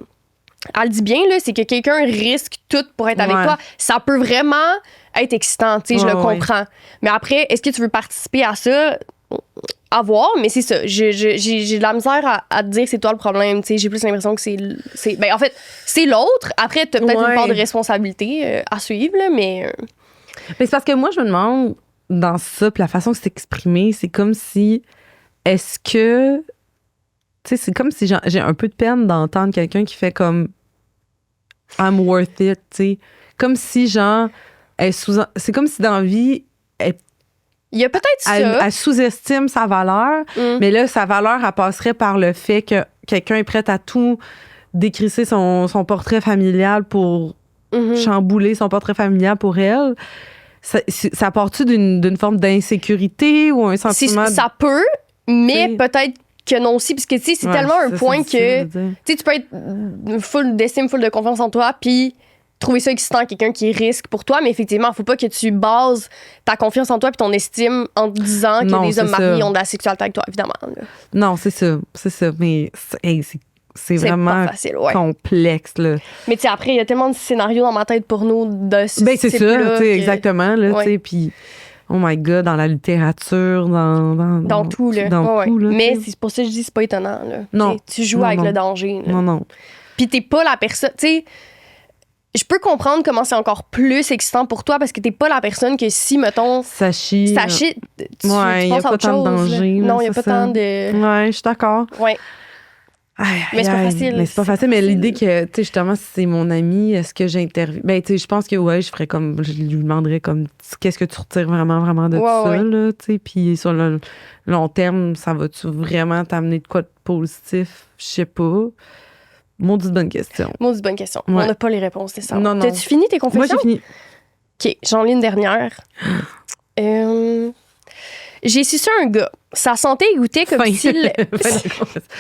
Elle dit bien, là, c'est que quelqu'un risque tout pour être avec toi. Ça peut vraiment être excitant, tu sais, je le comprends. Mais après, est-ce que tu veux participer à ça? À voir, mais c'est ça. J'ai de la misère à te dire c'est toi le problème, tu sais. J'ai plus l'impression que c'est ben, en fait, c'est l'autre. Après, t'as peut-être une part de responsabilité à suivre, là, mais c'est parce que moi, je me demande, dans ça, puis la façon que c'est exprimé, c'est comme si, est-ce que... Tu sais, c'est comme si j'ai un peu de peine d'entendre quelqu'un qui fait comme I'm worth it, tu sais. Comme si, genre, c'est comme si dans la vie, il y a peut-être ça. Elle sous-estime sa valeur, mais là, sa valeur, elle passerait par le fait que quelqu'un est prêt à tout décrisser son portrait familial pour chambouler son portrait familial pour elle. Ça part-tu d'une forme d'insécurité ou un sentiment... Ça peut, mais peut-être que non aussi, parce que tu sais, c'est tellement un point que tu peux être full d'estime, full de confiance en toi, puis trouver ça excitant, quelqu'un qui risque pour toi, mais effectivement, il faut pas que tu bases ta confiance en toi puis ton estime en te disant que des hommes mariés ont de la sexualité avec toi, évidemment. Là. Non, c'est ça, mais c'est vraiment facile, complexe. Là. Mais tu sais, après, il y a tellement de scénarios dans ma tête pour nous de ce ben, c'est ça, que... exactement, là, tu sais, puis... Oh my God, dans la littérature, dans tout, là. Dans tout, là. Mais c'est pour ça que je dis c'est pas étonnant, là. Non. Tu joues avec le danger. Là. Non. Puis t'es pas la personne... Tu sais, je peux comprendre comment c'est encore plus excitant pour toi parce que t'es pas la personne que si, mettons... Ça chie. Tu y a pas tant de danger. Non, il y a pas tant de... Ouais, je suis d'accord. Ouais. Mais c'est pas facile. Mais c'est pas facile. Mais l'idée que, tu sais, justement, si c'est mon ami, est-ce que j'interviens? Ben, tu sais, je pense que, je ferais comme, je lui demanderais comme, qu'est-ce que tu retires vraiment, vraiment de ça, là, tu sais. Puis sur le long terme, ça va-tu vraiment t'amener de quoi de positif? Je sais pas. Maudite bonne question. Ouais. On n'a pas les réponses, c'est ça. Non. T'as-tu fini tes confessions? Moi, j'ai fini. OK, j'en lis une dernière. J'ai sucé un gars. Sa santé goûtait comme s'il...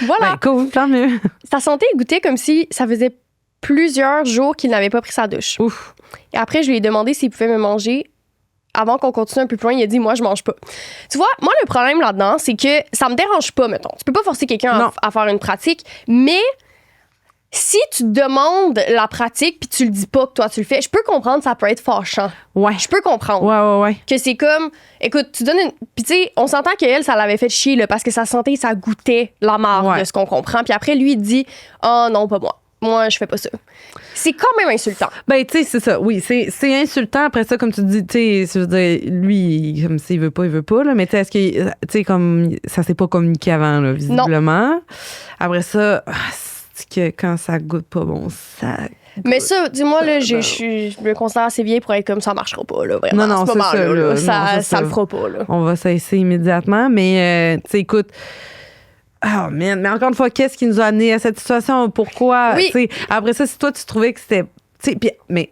Voilà. Ben, cool, tant mieux. Sa santé goûtait comme si ça faisait plusieurs jours qu'il n'avait pas pris sa douche. Ouf. Et après, je lui ai demandé s'il pouvait me manger. Avant qu'on continue un peu plus loin, il a dit « Moi, je mange pas. » Tu vois, moi, le problème là-dedans, c'est que ça me dérange pas, mettons. Tu peux pas forcer quelqu'un à faire une pratique, mais... Si tu demandes la pratique puis tu le dis pas que toi tu le fais, je peux comprendre que ça peut être fâchant. Ouais. Je peux comprendre. Ouais. Que c'est comme, écoute, tu donnes une... Puis tu sais, on s'entend qu'elle, ça l'avait fait chier là, parce que sa santé, ça goûtait la marde de ce qu'on comprend. Puis après, lui, il dit « Oh non, pas moi. Moi, je fais pas ça. » C'est quand même insultant. Ben, tu sais, c'est ça. Oui, c'est insultant. Après ça, comme tu dis, tu sais, je veux dire, lui, comme s'il veut pas, là. Mais tu sais, est-ce que, tu sais, comme, ça s'est pas communiqué avant, là, visiblement. Non. Après ça, que quand ça goûte pas bon, ça... Mais ça, dis-moi, là, je me considère assez vieille pour être comme ça marchera pas, là, vraiment. Non, c'est ça, là. Ça le fera pas, là. On va cesser immédiatement, mais, tu sais, écoute... Oh, man. Mais encore une fois, qu'est-ce qui nous a amené à cette situation? Pourquoi? Oui. Après ça, si toi, tu trouvais que c'était... Mais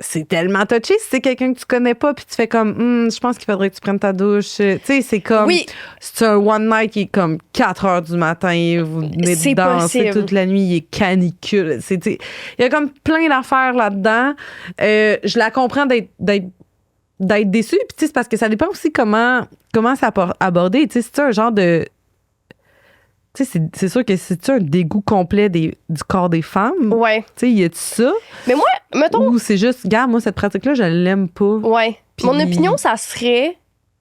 c'est tellement touché si c'est quelqu'un que tu connais pas puis tu fais comme, je pense qu'il faudrait que tu prennes ta douche. Tu sais, c'est comme... Oui. C'est un one night qui est comme 4 heures du matin, vous venez de danser toute la nuit, il est canicule. Il y a comme plein d'affaires là-dedans. Je la comprends d'être déçue. Puis tu sais, c'est parce que ça dépend aussi comment c'est abordé. Tu sais, c'est un genre de... Tu sais, c'est sûr que c'est-tu un dégoût complet du corps des femmes? Ouais. Tu sais, y a-tu ça? Mais moi, mettons... Ou c'est juste, regarde, moi, cette pratique-là, je l'aime pas. Ouais. Puis... Mon opinion, ça serait,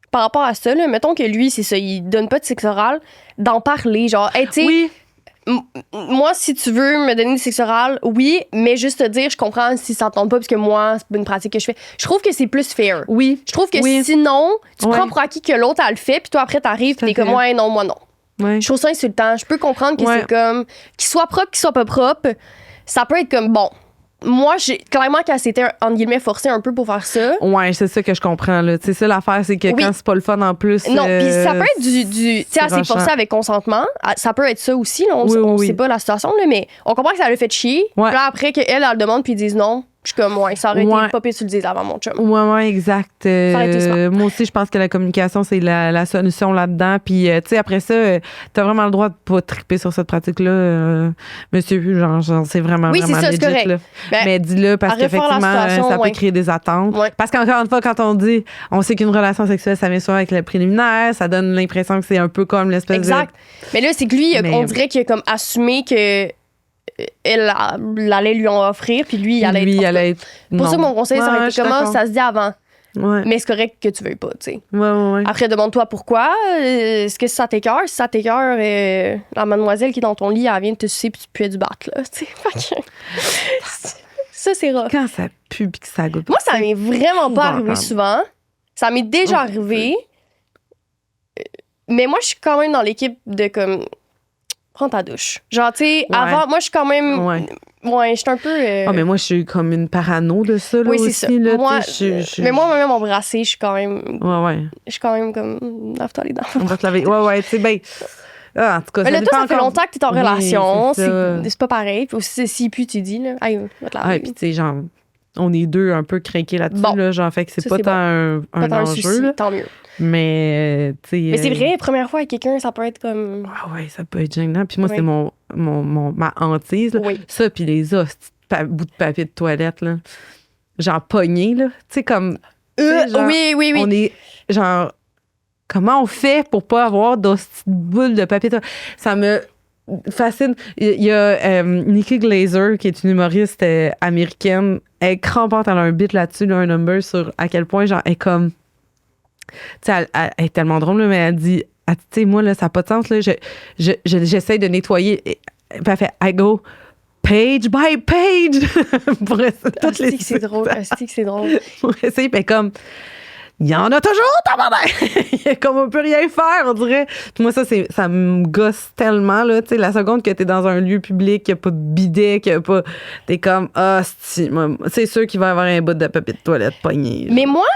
par rapport à ça, là, mettons que lui, c'est ça, il donne pas de sexe oral, d'en parler. Genre, hey, tu sais... Oui. Moi, si tu veux me donner du sexe oral, oui, mais juste te dire, je comprends si ça t'entend pas, parce que moi, c'est pas une pratique que je fais. Je trouve que c'est plus fair. Oui. Je trouve que sinon, tu prends pour acquis que l'autre, elle le fait, puis toi, après, t'arrives, puis t'es comme, ouais, non, moi, non. Ouais. Je trouve ça insultant. Je peux comprendre que c'est comme... Qu'il soit propre, qu'il soit pas propre, ça peut être comme, bon, moi, clairement qu'elle s'était, entre guillemets, forcée un peu pour faire ça. Ouais, c'est ça que je comprends, là. Tu sais, ça, l'affaire, c'est que quand c'est pas le fun en plus. Non, puis ça peut être du tu sais, elle s'est forcée avec consentement. Ça peut être ça aussi, là. On sait pas la situation, là, mais on comprend que ça l'a fait chier. Ouais. Puis là, après, qu'elle, elle demande, puis ils disent non. Je suis comme, ouais, ça aurait été pas pire, tu le dises avant mon chum. Ouais, exact. Moi aussi, je pense que la communication, c'est la solution là-dedans. Puis, tu sais, après ça, t'as vraiment le droit de pas triper sur cette pratique-là, monsieur. Genre c'est vraiment, oui, vraiment c'est ça, legit, c'est correct. là. Mais dis-le parce qu'effectivement, ça peut créer des attentes. Ouais. Parce qu'encore une fois, quand on dit, on sait qu'une relation sexuelle, ça vient souvent avec le préliminaire, ça donne l'impression que c'est un peu comme l'espèce exact. Mais là, c'est que lui, on dirait qu'il a comme assumé que elle allait lui en offrir, puis lui, il allait être... Pour ça, mon conseil, ça aurait été comment ça se dit avant. Ouais. Mais c'est correct que tu veuilles pas, tu sais. Ouais. Après, demande-toi pourquoi. Est-ce que ça t'écoeure? Si ça t'écoeure, la mademoiselle qui est dans ton lit, elle vient de te sucer puis tu puais du battre, là, tu sais. Ça, c'est rough. Quand ça pue puis que ça goûte. Moi, ça m'est vraiment pas arrivé souvent. Ça m'est déjà arrivé. Mais moi, je suis quand même dans l'équipe de comme... Prends ta douche. Genre, tu sais, avant, moi, je suis quand même... Ouais, je suis un peu... mais moi, je suis comme une parano de ça, là, aussi. C'est ça. Là, moi, mais moi, même embrasser, je suis quand même... Ouais. Je suis quand même comme... Lave-toi les dents. On va te laver. Ouais, tu sais, ben... Ah, en tout cas, mais là, toi, ça fait longtemps que t'es en relation. C'est pas pareil. Puis aussi, si plus tu dis, là, hey, va te laver. Ouais, puis tu sais, genre, on est deux un peu craqués là-dessus, là, genre, fait que c'est pas tant un enjeu. Souci, tant mieux. Mais, tu sais... Mais c'est vrai, première fois avec quelqu'un, ça peut être comme... Ah ouais, ça peut être gênant. Puis moi, c'est ma hantise, là. Oui. Ça, puis les bouts de papier de toilette, là. Genre pogné, là. Tu sais, comme... genre, oui. On est, genre... Comment on fait pour pas avoir de petites boules de papier? Ça me fascine. Il y a Nikki Glaser, qui est une humoriste américaine. Elle est crampante, elle a un bit là-dessus, là, un number sur à quel point, genre, elle est comme... Tu sais, elle est tellement drôle, là, mais elle dit, tu sais, moi, là, ça n'a pas de sens, là. J'essaie de nettoyer. Puis elle fait, I go page by page. Pour essayer c'est drôle. C'est drôle. Pour essayer, puis comme... Il y en a toujours, tabarnak! Comme on peut rien faire, on dirait. Puis moi, ça me gosse tellement, là. Tu sais, la seconde que t'es dans un lieu public, qu'il n'y a pas de bidet, qu'il n'y a pas... T'es comme, c'est sûr qu'il va y avoir un bout de papier de toilette pogné. Mais moi,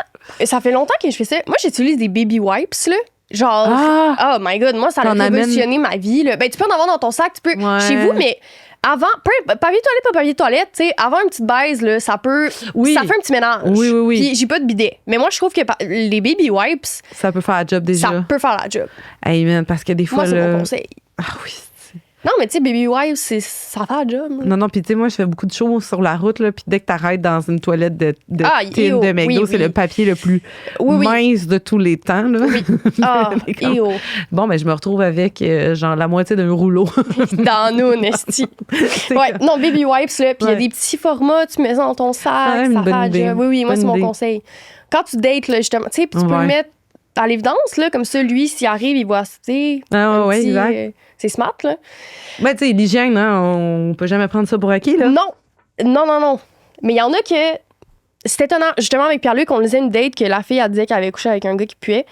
ça fait longtemps que je fais ça. Moi, j'utilise des baby wipes, là. Genre, oh my God, moi, ça a révolutionné ma vie, là. Ben, tu peux en avoir dans ton sac, tu peux chez vous, mais... Avant, papier toilette, pas papier toilette, tu sais, avant une petite baise, là, ça peut. Ça fait un petit ménage. Oui. Puis j'ai pas de bidet. Mais moi, je trouve que les baby wipes. Ça peut faire la job déjà. Ça peut faire la job. Hey, man, parce que des fois. Moi, c'est mon conseil. Ah oui. Non, mais tu sais, baby wipes, ça fait la job. Là. Non, puis tu sais, moi, je fais beaucoup de choses sur la route, là, puis dès que t'arrêtes dans une toilette de tin de McDo, c'est le papier le plus mince de tous les temps, là. Oui. Bon, ben, je me retrouve avec, genre, la moitié d'un rouleau. Dans nous, Nesty. Ouais, non, baby wipes, là, puis il y a des petits formats, tu mets ça dans ton sac, ça fait la job. Oui, moi, c'est mon conseil. Quand tu dates, là, justement, tu sais, tu peux le mettre à l'évidence, là, comme ça, lui, s'il arrive, il voit, tu sais. Exact. C'est smart, là. Ben, tu sais, l'hygiène, hein, on peut jamais prendre ça pour acquis, là. Non. Mais il y en a que... C'est étonnant. Justement, avec Pierre-Luc, on faisait une date que la fille, elle disait qu'elle avait couché avec un gars qui puait.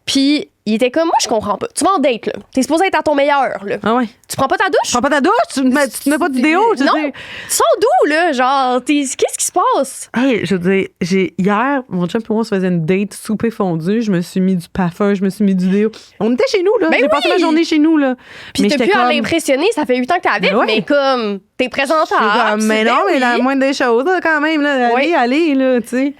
Puis, il était comme, moi, je comprends pas. Tu vas en date, là. T'es supposé être à ton meilleur, là. Ah ouais. Tu prends pas ta douche? Tu prends pas ta douche? Tu te mets pas de vidéo? Non. Tu sors d'où, là? Genre, qu'est-ce qui se passe? Hey, je veux dire, hier, mon chum et moi, on se faisait une date souper fondu. Je me suis mis du parfum, je me suis mis du déo. On était chez nous, là. J'ai passé ma journée chez nous, là. Puis t'as pu à l'impressionner, ça fait 8 ans que t'es avec, mais comme, t'es présentable. Mais non, mais la moindre des choses, là, quand même, là. Allez, là, tu sais.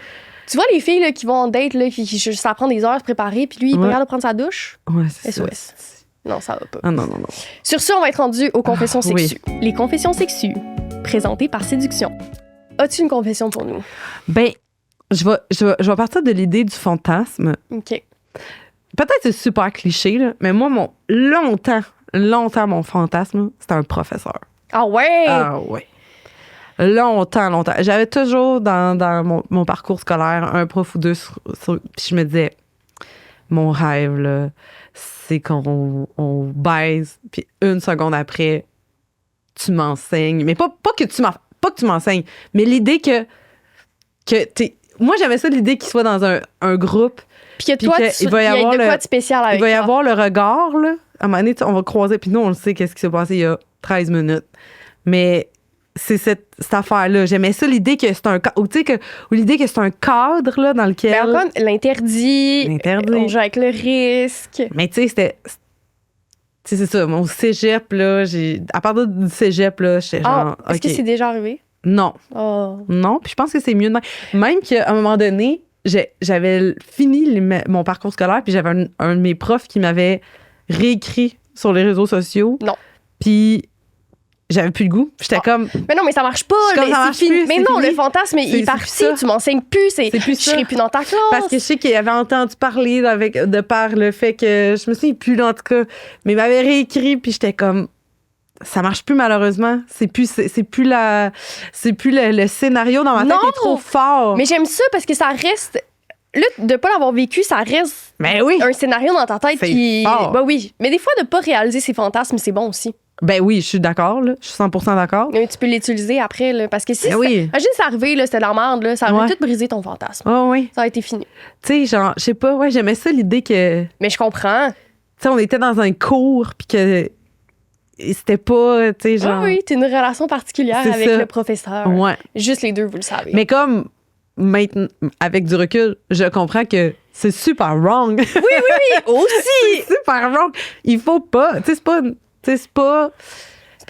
Tu vois les filles là, qui vont en date, là, ça prend des heures à se préparer, puis lui, il peut regarder prendre sa douche. Ouais, c'est SOS. ça. Non, ça va pas. Ah, non. Sur ce, on va être rendu aux confessions sexues. Oui. Les confessions sexues, présentées par Séduction. As-tu une confession pour nous? Ben, je vais partir de l'idée du fantasme. OK. Peut-être que c'est super cliché, là, mais moi, longtemps, mon fantasme, c'était un professeur. Ah ouais? Ah ouais. Longtemps. J'avais toujours dans mon parcours scolaire un prof ou deux puis je me disais, mon rêve, là, c'est qu'on baise, puis une seconde après, tu m'enseignes. Mais pas que tu m'enseignes, mais l'idée que t'es... Moi, j'aimais ça, l'idée qu'il soit dans un groupe. Puis que toi, il va y avoir de quoi de spécial avec toi. Il va y avoir le regard, là. À un moment donné, on va croiser, puis nous, on le sait qu'est-ce qui s'est passé il y a 13 minutes. Mais c'est cette affaire-là. J'aimais ça, l'idée que c'est un ou l'idée que c'est un cadre là, dans lequel. Ben encore, l'interdit. On joue avec le risque. Mais tu sais, c'est ça. Mon cégep, là, à partir du cégep, là, j'étais genre. Est-ce que c'est déjà arrivé? Non. Oh. Non, puis je pense que c'est mieux de même qu'à un moment donné, j'avais fini mon parcours scolaire, puis j'avais un de mes profs qui m'avait réécrit sur les réseaux sociaux. Non. Puis j'avais plus le goût. J'étais comme. Mais non, mais ça marche pas. Ça marche plus, mais non, le fantasme, il est parti. Tu m'enseignes plus. Je serai plus dans ta classe. Parce que je sais qu'il avait entendu parler de par le fait que je me souviens plus, en tout cas. Mais il m'avait réécrit, puis j'étais comme. Ça marche plus, malheureusement. C'est plus le scénario dans ma tête est trop fort. Mais j'aime ça parce que ça reste. Là, de pas l'avoir vécu, ça reste un scénario dans ta tête qui. Fort. Ben oui. Mais des fois, de pas réaliser ses fantasmes, c'est bon aussi. Ben oui, je suis d'accord, là. Je suis 100% d'accord. Mais tu peux l'utiliser après, là. Parce que si. Imagine, c'est arrivé, là, c'était de la merde, là. Ça aurait tout brisé ton fantasme. Oh, oui. Ça a été fini. Tu sais, genre, je sais pas, j'aimais ça, l'idée que. Mais je comprends. Tu sais, on était dans un cours, puis que. C'était pas, tu sais, genre. Oui, t'as une relation particulière avec le professeur. Ouais. Juste les deux, vous le savez. Mais comme, maintenant, avec du recul, je comprends que c'est super wrong. Oui, aussi. C'est super wrong. Il faut pas. Tu sais, c'est pas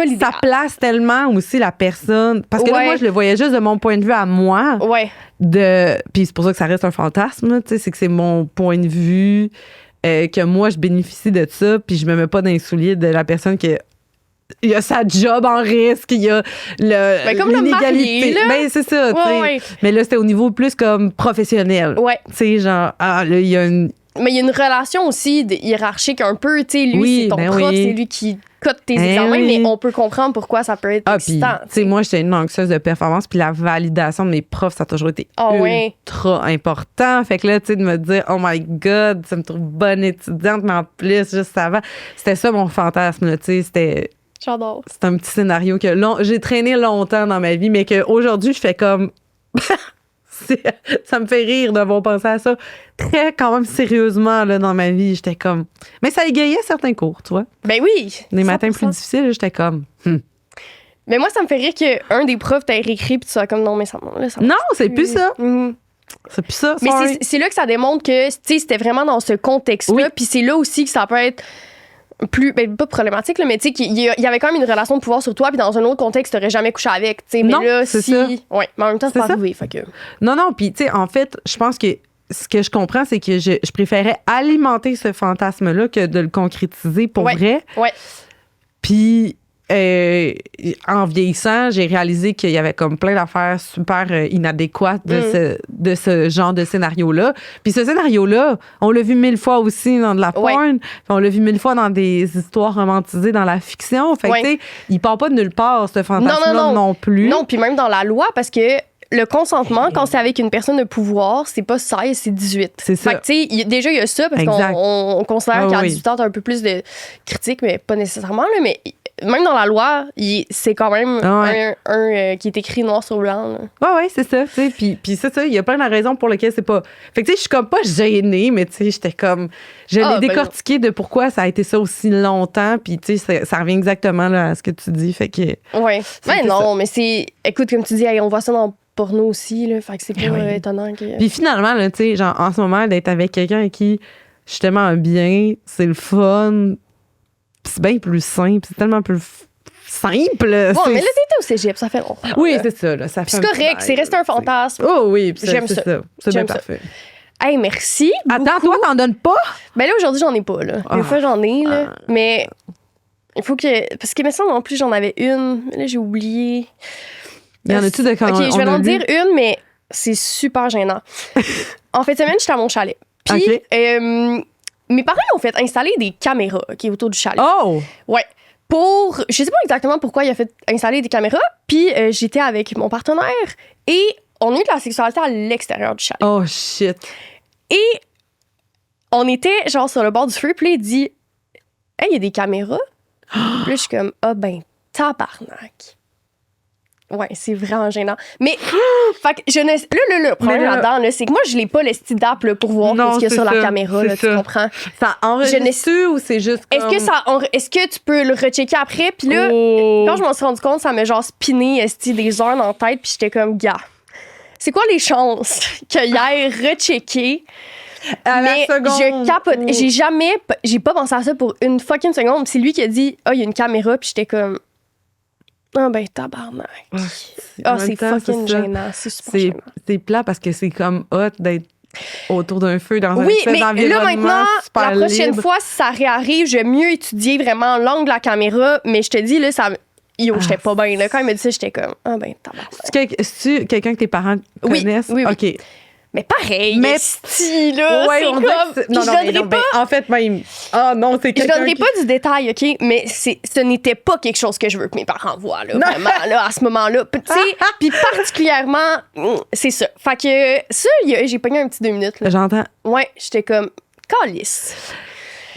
l'idéal. Ça place tellement aussi la personne. Parce que là, moi, je le voyais juste de mon point de vue à moi. Ouais. Puis c'est pour ça que ça reste un fantasme, tu sais, c'est que c'est mon point de vue, que moi, je bénéficie de ça, puis je me mets pas dans les souliers de la personne qui. Il y a sa job en risque, il y a l'inégalité. Ben, c'est ça, tu sais. Ouais. Mais là, c'était au niveau plus comme professionnel. Ouais. Tu sais, genre, là, il y a une. Mais il y a une relation aussi hiérarchique un peu, tu sais, lui, c'est ton prof, c'est lui qui cote tes examens, mais on peut comprendre pourquoi ça peut être excitant. Tu sais, moi, j'étais une anxieuse de performance, puis la validation de mes profs, ça a toujours été ultra important. Fait que là, tu sais, de me dire, oh my God, ça me trouve bonne étudiante, mais en plus, juste avant, c'était ça mon fantasme, là, tu sais, c'était. J'adore. C'est un petit scénario que j'ai traîné longtemps dans ma vie, mais qu'aujourd'hui, je fais comme. Ça me fait rire d'avoir pensé à ça très, quand même, sérieusement là, dans ma vie. J'étais comme. Mais ça égayait certains cours, tu vois. Ben oui. Les matins plus difficiles, j'étais comme. Mais moi, ça me fait rire qu'un des profs t'ait réécrit puis tu sois comme non, mais ça non, c'est plus ça. C'est plus ça. Mais c'est là que ça démontre que c'était vraiment dans ce contexte-là. Puis c'est là aussi que ça peut être plus pas problématique là, mais tu sais qu'il y avait quand même une relation de pouvoir sur toi, puis dans un autre contexte t'aurais jamais couché avec, tu sais. Mais non, là c'est ça. Ouais, mais en même temps c'est pas arrivé, fait que non, puis tu sais, en fait, je pense que ce que je comprends, c'est que je préférais alimenter ce fantasme là que de le concrétiser pour vrai. Ouais. Puis en vieillissant, j'ai réalisé qu'il y avait comme plein d'affaires super inadéquates de ce genre de scénario-là. Puis ce scénario-là, on l'a vu 1000 fois aussi dans de la porn. On l'a vu 1000 fois dans des histoires romantisées dans la fiction. Fait que, tu sais, il part pas de nulle part, ce fantasme-là non plus. Non, puis même dans la loi, parce que le consentement, quand c'est avec une personne de pouvoir, c'est pas 16, c'est 18. C'est ça. Fait que, tu sais, déjà, il y a ça, parce qu'on considère qu'à 18 ans, t'as un peu plus de critiques, mais pas nécessairement, là, mais même dans la loi, c'est quand même un qui est écrit noir sur blanc. Oui, c'est ça. Puis c'est ça, il y a plein de raisons pour lesquelles c'est pas. Fait que tu sais, je suis comme pas gênée, mais tu sais, j'étais comme. Je l'ai décortiqué de pourquoi ça a été ça aussi longtemps. Puis tu sais, ça revient exactement là, à ce que tu dis. Fait que. Oui. Mais non, mais c'est. Écoute, comme tu dis, on voit ça dans le porno aussi, là. Fait que c'est pas étonnant que. Puis finalement, là, tu sais, genre, en ce moment, d'être avec quelqu'un avec qui je suis tellement bien, c'est le fun. C'est bien plus simple, c'est tellement plus simple. Bon, mais là, t'étais au cégep, ça fait longtemps. Oui, c'est ça. Là, ça fait c'est correct, c'est resté un fantasme. Oh oui, j'aime ça. C'est bien parfait. Hey, merci. Attends, toi, t'en donnes pas? Ben là, aujourd'hui, j'en ai pas, là. Des fois, j'en ai, là. Mais il faut que. Parce que, mais ça, en plus, j'en avais une. Mais là, j'ai oublié. Il y en a-tu de quand OK, je vais en dire une, mais c'est super gênant. En fin de semaine, j'étais à mon chalet. Puis, mes parents ont fait installer des caméras autour du chalet. Oh! Ouais. Je sais pas exactement pourquoi il a fait installer des caméras. Puis j'étais avec mon partenaire et on a eu de la sexualité à l'extérieur du chalet. Oh shit. Et on était genre sur le bord du feu. Puis là, il dit hey, il y a des caméras. Puis là, je suis comme ben, tabarnak. Ouais, c'est vraiment gênant. Mais, fait que je ne... le problème là-dedans, là, c'est que moi, je l'ai pas le style d'app là, pour voir ce qu'il y a sur la caméra, là, tu comprends? Ça enregistre ou c'est juste comme... Est-ce que tu peux le rechecker après? Puis là, quand je m'en suis rendu compte, ça m'a genre spiné des heures dans la tête, puis j'étais comme, gars, c'est quoi les chances qu'il aille rechecker? Mais je capote. J'ai pas pensé à ça pour une fucking seconde. C'est lui qui a dit, il y a une caméra, puis j'étais comme... Ah ben tabarnak. C'est fucking gênant. C'est super gênant. C'est plat parce que c'est comme hot d'être autour d'un feu dans un espèce d'environnement là maintenant, super la prochaine libre. fois, si ça réarrive, je vais mieux étudier vraiment l'angle de la caméra. Mais je te dis, là, ça... j'étais pas bien. Là. Quand il m'a dit ça, j'étais comme, ah ben tabarnak. C'est-tu quelqu'un que tes parents connaissent? Oui. OK. Mais pareil, mais style, là, ouais, c'est comme... Non, en fait, même... Ah non, c'est quelqu'un Je donnerai pas du détail, OK? Mais ce n'était pas quelque chose que je veux que mes parents voient, là, vraiment, là, à ce moment-là. Tu sais, puis particulièrement, c'est ça. Fait que ça, j'ai pogné un petit 2 minutes, là. J'entends. Ouais, j'étais comme, calice.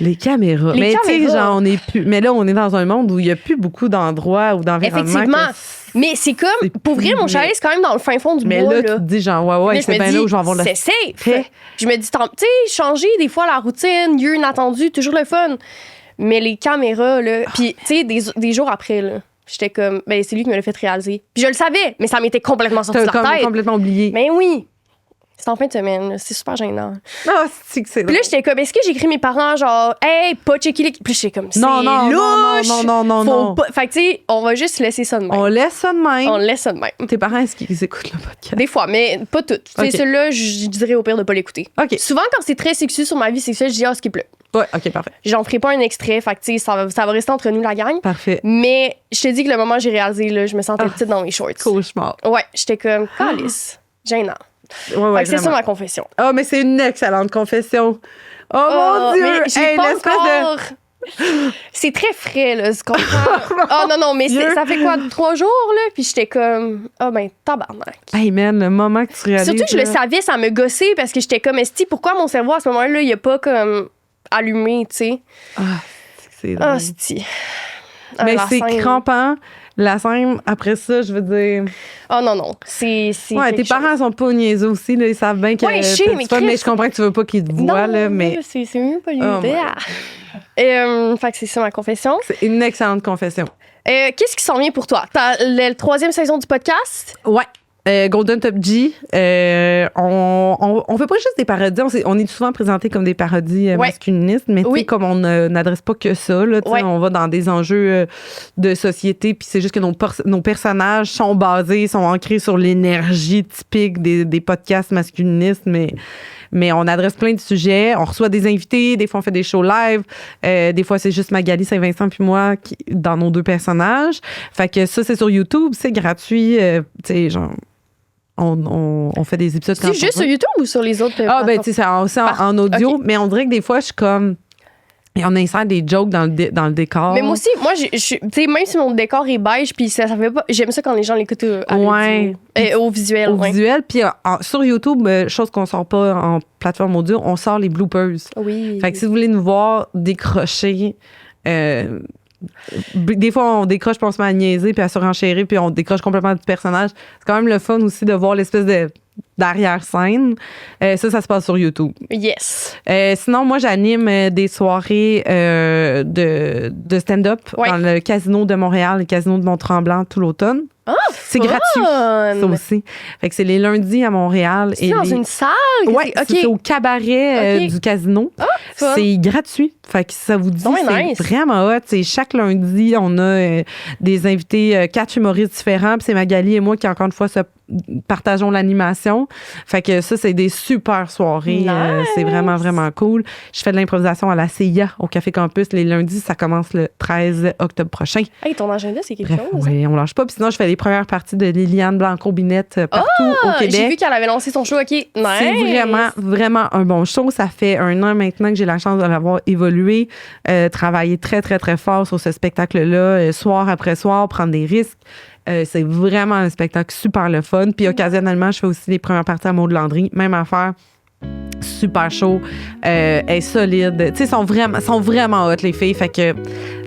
Les caméras. Mais tu sais, genre, on est plus... Mais là, on est dans un monde où il y a plus beaucoup d'endroits ou d'environnements. Effectivement. Mais c'est comme, pour vrai, mon chalet, c'est quand même dans le fin fond du bois, là. Mais là, tu te dis, genre, ouais, c'est bien là où je vais avoir le... C'est safe. Je me dis, tu sais, changer des fois la routine, lieu inattendu, toujours le fun. Mais les caméras, là, puis tu sais, des jours après, là, j'étais comme, ben c'est lui qui me l'a fait réaliser. Puis je le savais, mais ça m'était complètement sorti de la tête. Complètement oublié. Mais oui. C'est en fin de semaine, là. C'est super gênant. Ah, c'est que c'est Puis là, j'étais comme, est-ce que j'écris mes parents, genre, hey, pas checker les. Puis j'étais comme, c'est non. Fait que, tu sais, on va juste laisser ça de même. On laisse ça de même. Tes parents, est-ce qu'ils écoutent le podcast? Des fois, mais pas toutes. Okay. Celui-là, je dirais au pire de pas l'écouter. OK. Souvent, quand c'est très sexuel sur ma vie sexuelle, je dis, skip-le. Ouais, OK, parfait. J'en ferai pas un extrait, fait que, tu sais, ça va rester entre nous, la gang. Parfait. Mais je te dis que le moment où j'ai réalisé, là, je me sentais petite dans mes shorts. Cauchemar. Ouais, j'étais comme, calice. Gênant. Ouais, c'est ça ma confession. Oh, mais c'est une excellente confession. Oh mon Dieu! Mais j'ai pas encore... C'est très frais, là, ce qu'on prend. Non, mais ça fait quoi, 3 jours, là? Puis j'étais comme, ben, tabarnak. Hey, man, le moment que tu réalises... Surtout que je le savais, ça me gossait parce que j'étais comme, esti, pourquoi mon cerveau, à ce moment-là, il a pas, comme, allumé, tu sais? C'est drôle. Esti. Mais c'est crampant. La scène, après ça, je veux dire... Oh non. C'est ouais, tes parents sont pas niaiseux aussi, là. Ils savent bien que... Ouais, mais je comprends que tu veux pas qu'ils te voient, là, mais... c'est mieux pas lui fait que c'est ça ma confession. C'est une excellente confession. Qu'est-ce qui s'en vient pour toi? T'as la 3e saison du podcast? Ouais. Golden Top G, on fait pas juste des parodies, on est souvent présenté comme des parodies masculinistes, mais comme on n'adresse pas que ça, là, on va dans des enjeux de société, puis c'est juste que nos personnages sont ancrés sur l'énergie typique des podcasts masculinistes, mais on adresse plein de sujets. On reçoit des invités. Des fois, on fait des shows live. Des fois, c'est juste Magali Saint-Vincent puis moi dans nos 2 personnages. Fait que ça, c'est sur YouTube. C'est gratuit. Tu sais, genre... On fait des épisodes... C'est juste sur YouTube ou sur les autres plateformes? Ben, tu sais, c'est en audio. Okay. Mais on dirait que des fois, je suis comme... Et on insère des jokes dans le décor. Mais moi aussi, tu sais, même si mon décor est beige, puis ça fait pas... J'aime ça quand les gens l'écoutent au visuel. Au visuel. Puis sur YouTube, chose qu'on sort pas en plateforme audio, on sort les bloopers. Oui. Fait que si vous voulez nous voir décrocher... des fois, on décroche, puis on se met à niaiser, puis à surenchérir, puis on décroche complètement du personnage. C'est quand même le fun aussi de voir l'espèce d'arrière-scène. Ça se passe sur YouTube. Yes. Sinon, moi, j'anime des soirées de stand-up dans le Casino de Montréal, le Casino de Mont-Tremblant tout l'automne. C'est gratuit, ça aussi. Fait que c'est les lundis à Montréal. C'est dans une salle? Oui, c'est au cabaret du casino. C'est gratuit. Fait que ça vous dit, c'est vraiment hot. C'est chaque lundi, on a des invités, 4 humoristes différents. Puis c'est Magali et moi qui, encore une fois, partageons l'animation. Fait que ça, c'est des super soirées. Nice. C'est vraiment, vraiment cool. Je fais de l'improvisation à la CIA, au Café Campus. Les lundis, ça commence le 13 octobre prochain. Hey, ton agenda, c'est quelque chose. Oui, on lâche pas. Puis sinon, je fais les premières parties de Liliane Blanco-Binette partout au Québec. J'ai vu qu'elle avait lancé son show. OK, nice. C'est vraiment, vraiment un bon show. Ça fait 1 an maintenant que j'ai la chance de l'avoir évolué. Travailler très, très, très fort sur ce spectacle-là, soir après soir, prendre des risques. C'est vraiment un spectacle super le fun. Puis occasionnellement, je fais aussi les premières parties à Maud Landry. Même affaire. super chaud. Elle est solide. Tu sais, sont vraiment hot, les filles. Fait que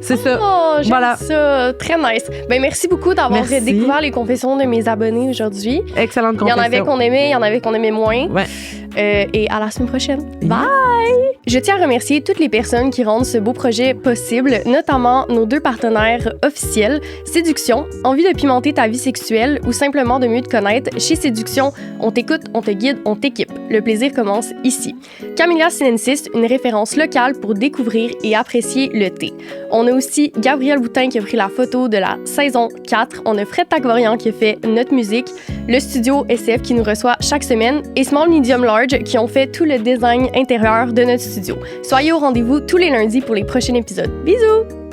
c'est ça. Oh, j'aime Voilà. ça. Très nice. Ben, merci beaucoup d'avoir Merci. découvert les confessions de mes abonnés aujourd'hui. Excellente Il y confession. en avait qu'on aimait, il y en avait qu'on aimait moins. Ouais. Et à la semaine prochaine. Bye! Je tiens à remercier toutes les personnes qui rendent ce beau projet possible, notamment nos 2 partenaires officiels, Séduction, envie de pimenter ta vie sexuelle ou simplement de mieux te connaître. Chez Séduction, on t'écoute, on te guide, on t'équipe. Le plaisir commence ici. Camellia Sinensis, une référence locale pour découvrir et apprécier le thé. On a aussi Gabriel Boutin qui a pris la photo de la saison 4. On a Fred Tacvorian qui a fait notre musique, le studio SF qui nous reçoit chaque semaine et Small Medium Large qui ont fait tout le design intérieur de notre studio. Soyez au rendez-vous tous les lundis pour les prochains épisodes. Bisous!